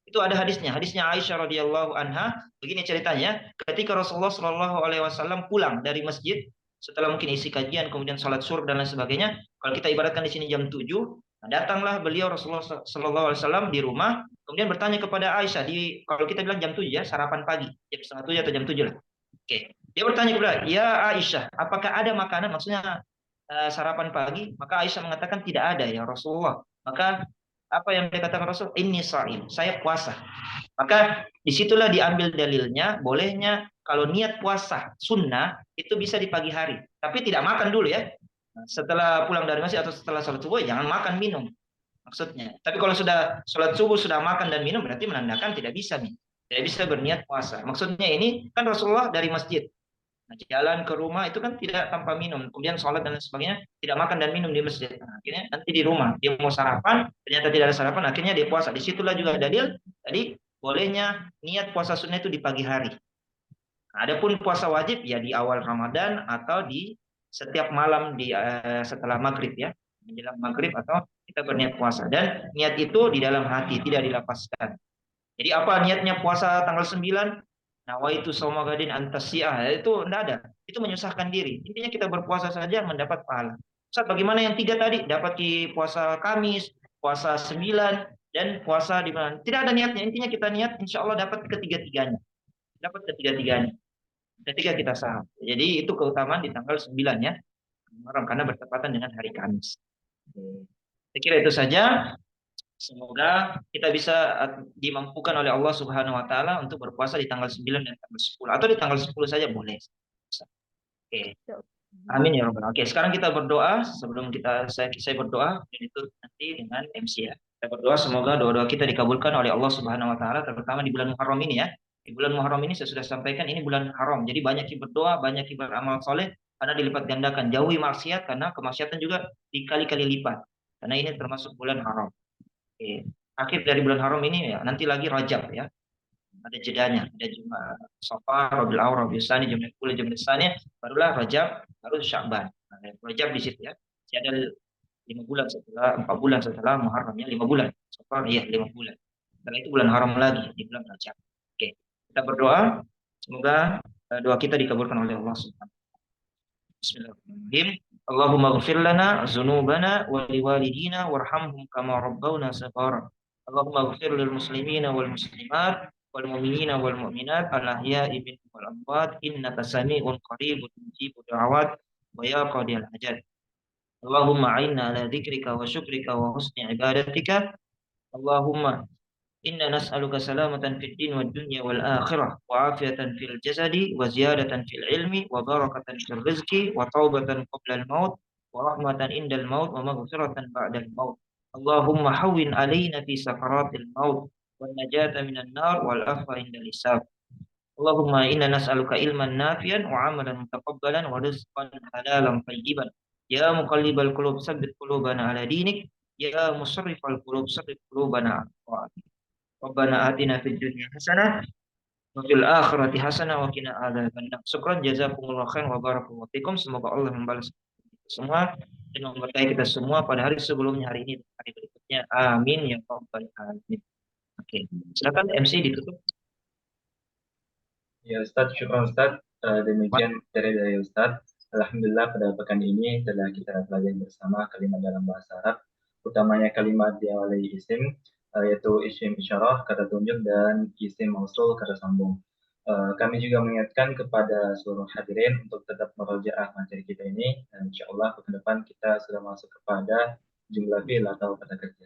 Itu ada hadisnya. Hadisnya Aisyah radhiyallahu anha. Begini ceritanya, ketika Rasulullah Shallallahu alaihi wasallam pulang dari masjid setelah mungkin isi kajian, kemudian sholat zuhur dan lain sebagainya. Kalau kita ibaratkan di sini jam 7, nah datanglah beliau Rasulullah Shallallahu alaihi wasallam di rumah, kemudian bertanya kepada Aisyah kalau kita bilang jam 7 ya, sarapan pagi, jam setengah 7 atau jam 7 lah. Oke. Dia bertanya kepada, "Ya Aisyah, apakah ada makanan?" Maksudnya sarapan pagi. Maka Aisyah mengatakan, "Tidak ada ya Rasulullah." Maka apa yang dikatakan Rasul? Inni sha'im, saya puasa. Maka disitulah diambil dalilnya, bolehnya kalau niat puasa sunnah itu bisa di pagi hari. Tapi tidak makan dulu ya. Setelah pulang dari masjid atau setelah sholat subuh, jangan makan minum. Maksudnya. Tapi kalau sudah sholat subuh, sudah makan dan minum, berarti menandakan tidak bisa nih. Tidak bisa berniat puasa. Maksudnya ini kan Rasulullah dari masjid. Nah, jalan ke rumah itu kan tidak tanpa minum, kemudian sholat dan lain sebagainya, tidak makan dan minum di masjid. Nah, akhirnya nanti di rumah dia mau sarapan, ternyata tidak ada sarapan, akhirnya dia puasa. Disitulah juga dalil tadi bolehnya niat puasa sunnah itu di pagi hari. Nah, adapun puasa wajib ya di awal Ramadan atau di setiap malam di setelah maghrib ya, menjelang maghrib atau kita berniat puasa, dan niat itu di dalam hati, tidak dilapaskan. Jadi apa niatnya puasa tanggal 9? Nawaitu shauma gadin antasiyah, itu enggak ada. Itu menyusahkan diri. Intinya kita berpuasa saja mendapat pahala. Ustaz, bagaimana yang 3 tadi? Dapat di puasa Kamis, puasa 9, dan puasa di mana? Tidak ada niatnya. Intinya kita niat, insya Allah dapat ketiga-tiganya. Dapat ketiga-tiganya. Ketiga kita saham. Jadi itu keutamaan di tanggal 9 ya. Muharram, karena bertepatan dengan hari Kamis. Saya kira itu saja. Semoga kita bisa dimampukan oleh Allah Subhanahu wa taala untuk berpuasa di tanggal 9 dan tanggal 10 atau di tanggal 10 saja boleh. Oke. Amin ya rabbal. Oke, sekarang kita berdoa sebelum saya berdoa, dan itu nanti dengan MC ya. Kita berdoa semoga doa-doa kita dikabulkan oleh Allah Subhanahu wa taala, terutama di bulan Muharram ini ya. Di bulan Muharram ini saya sudah sampaikan ini bulan haram. Jadi banyak yang berdoa, banyak yang beramal soleh karena dilipat gandakan. Jauhi maksiat karena kemaksiatan juga dikali-kali lipat. Karena ini termasuk bulan haram. Oke. Akhir dari bulan haram ini ya, nanti lagi Rajab ya. Ada jedanya, ada cuma Safar, Rabiul Awwal, Rabiul Tsani, Jumadil Ula, Jumadil Tsani, barulah Rajab, baru Sya'ban. Nah, Rajab di situ ya. Masih ada 5 bulan setelah 4 bulan setelah Muharram ya, 5 bulan. Safar ya 5 bulan. Setelah itu bulan haram lagi di bulan Rajab. Oke. Kita berdoa semoga doa kita dikabulkan oleh Allah Subhanahu wa taala. Bismillahirrahmanirrahim. Allahumma ighfir lana dzunubana wa liwalidina warhamhum kama rabbawna saghara. Allahumma ighfir lil muslimina wal muslimat wal mu'minina wal mu'minat al ahya'i minhum wal amwat innaka sami'un qaribun mujibud da'awat wa ya qadiyal hajat. Allahumma a'inna ala dzikrika wa syukrika wa husni ibadatika. Allahumma inna nas'aluka salamatan fid din wad dunya wal akhirah wa afiyatan fil jasadi wa ziyadatan fil ilmi wa barakatan fil rizqi wa taubatan qabla al maut wa rahmatan indal maut wa maghfiratan ba'dal maut. Allahumma hawwin alaina fi sakaratil maut wan najata minan nar wal afwa indal hisab. Allahumma inna nas'aluka ilman nafi'an wa amalan mutaqabbalan wa rizqan halalan tayyiban. Ya muqallibal qulub tsabbit qulubana ala dinik. Ya musarrifal qulub sarrif qulubana ala ta'atik. Rabbana atina fid dunya hasanah wa fil akhirati hasanah wa qina adzabannar. Syukran jazakumullahu khairan wa barakallahu fikum. Semoga Allah membalas kita semua dan memberkahi kita semua pada hari sebelumnya, hari ini dan hari berikutnya. Amin ya rabbal alamin. Oke, silakan MC ditutup. Ya Ustaz, syukur Ustaz. Demikian dari Ustaz. Alhamdulillah pada pekan ini telah kita pelajari bersama kalimat dalam bahasa Arab, utamanya kalimat diawali isim, yaitu isim isyarah, kata tunjuk, dan isim mausul, kata sambung. Kami juga mengingatkan kepada seluruh hadirin untuk tetap merojaah materi kita ini, dan insya Allah pekan depan kita sudah masuk kepada jumlah fi'il atau kata kerja.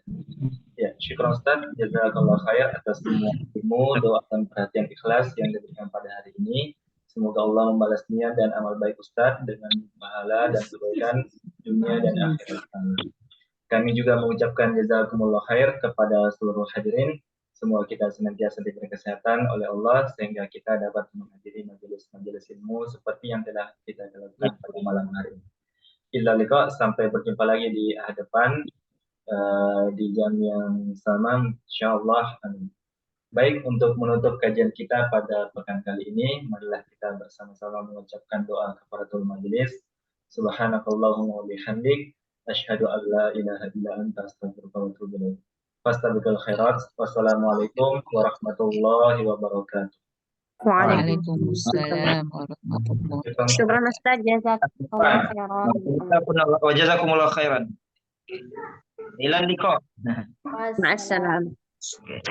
Ya, syukur Ustaz, jazakallah khair atas semua ilmu, doa dan perhatian ikhlas yang diberikan pada hari ini. Semoga Allah membalas niat dan amal baik Ustaz dengan pahala dan kebaikan dunia dan akhirat. Kami juga mengucapkan jazakumullah khair kepada seluruh hadirin. Semoga kita senantiasa diberi kesehatan oleh Allah sehingga kita dapat menghadiri majelis-majelis ilmu seperti yang telah kita lakukan pada malam hari ini. Illa liqa, sampai berjumpa lagi di depan di jam yang sama insyaallah. Baik, untuk menutup kajian kita pada pekan kali ini, marilah kita bersama-sama mengucapkan doa kafaratul majelis. Subhanakallahumma wa bihamdik, asyhadu an la ilaha illa anta, astaghfiruka wa atubu ilaik. Fastabiqul khairat. Wassalamualaikum warahmatullahi wabarakatuh. Waalaikumsalam warahmatullahi wabarakatuh. Syukran Ustaz, jazakallah khairan. Wa jazakumullah khairan. Ilan liqa. Ma'assalam. Oke.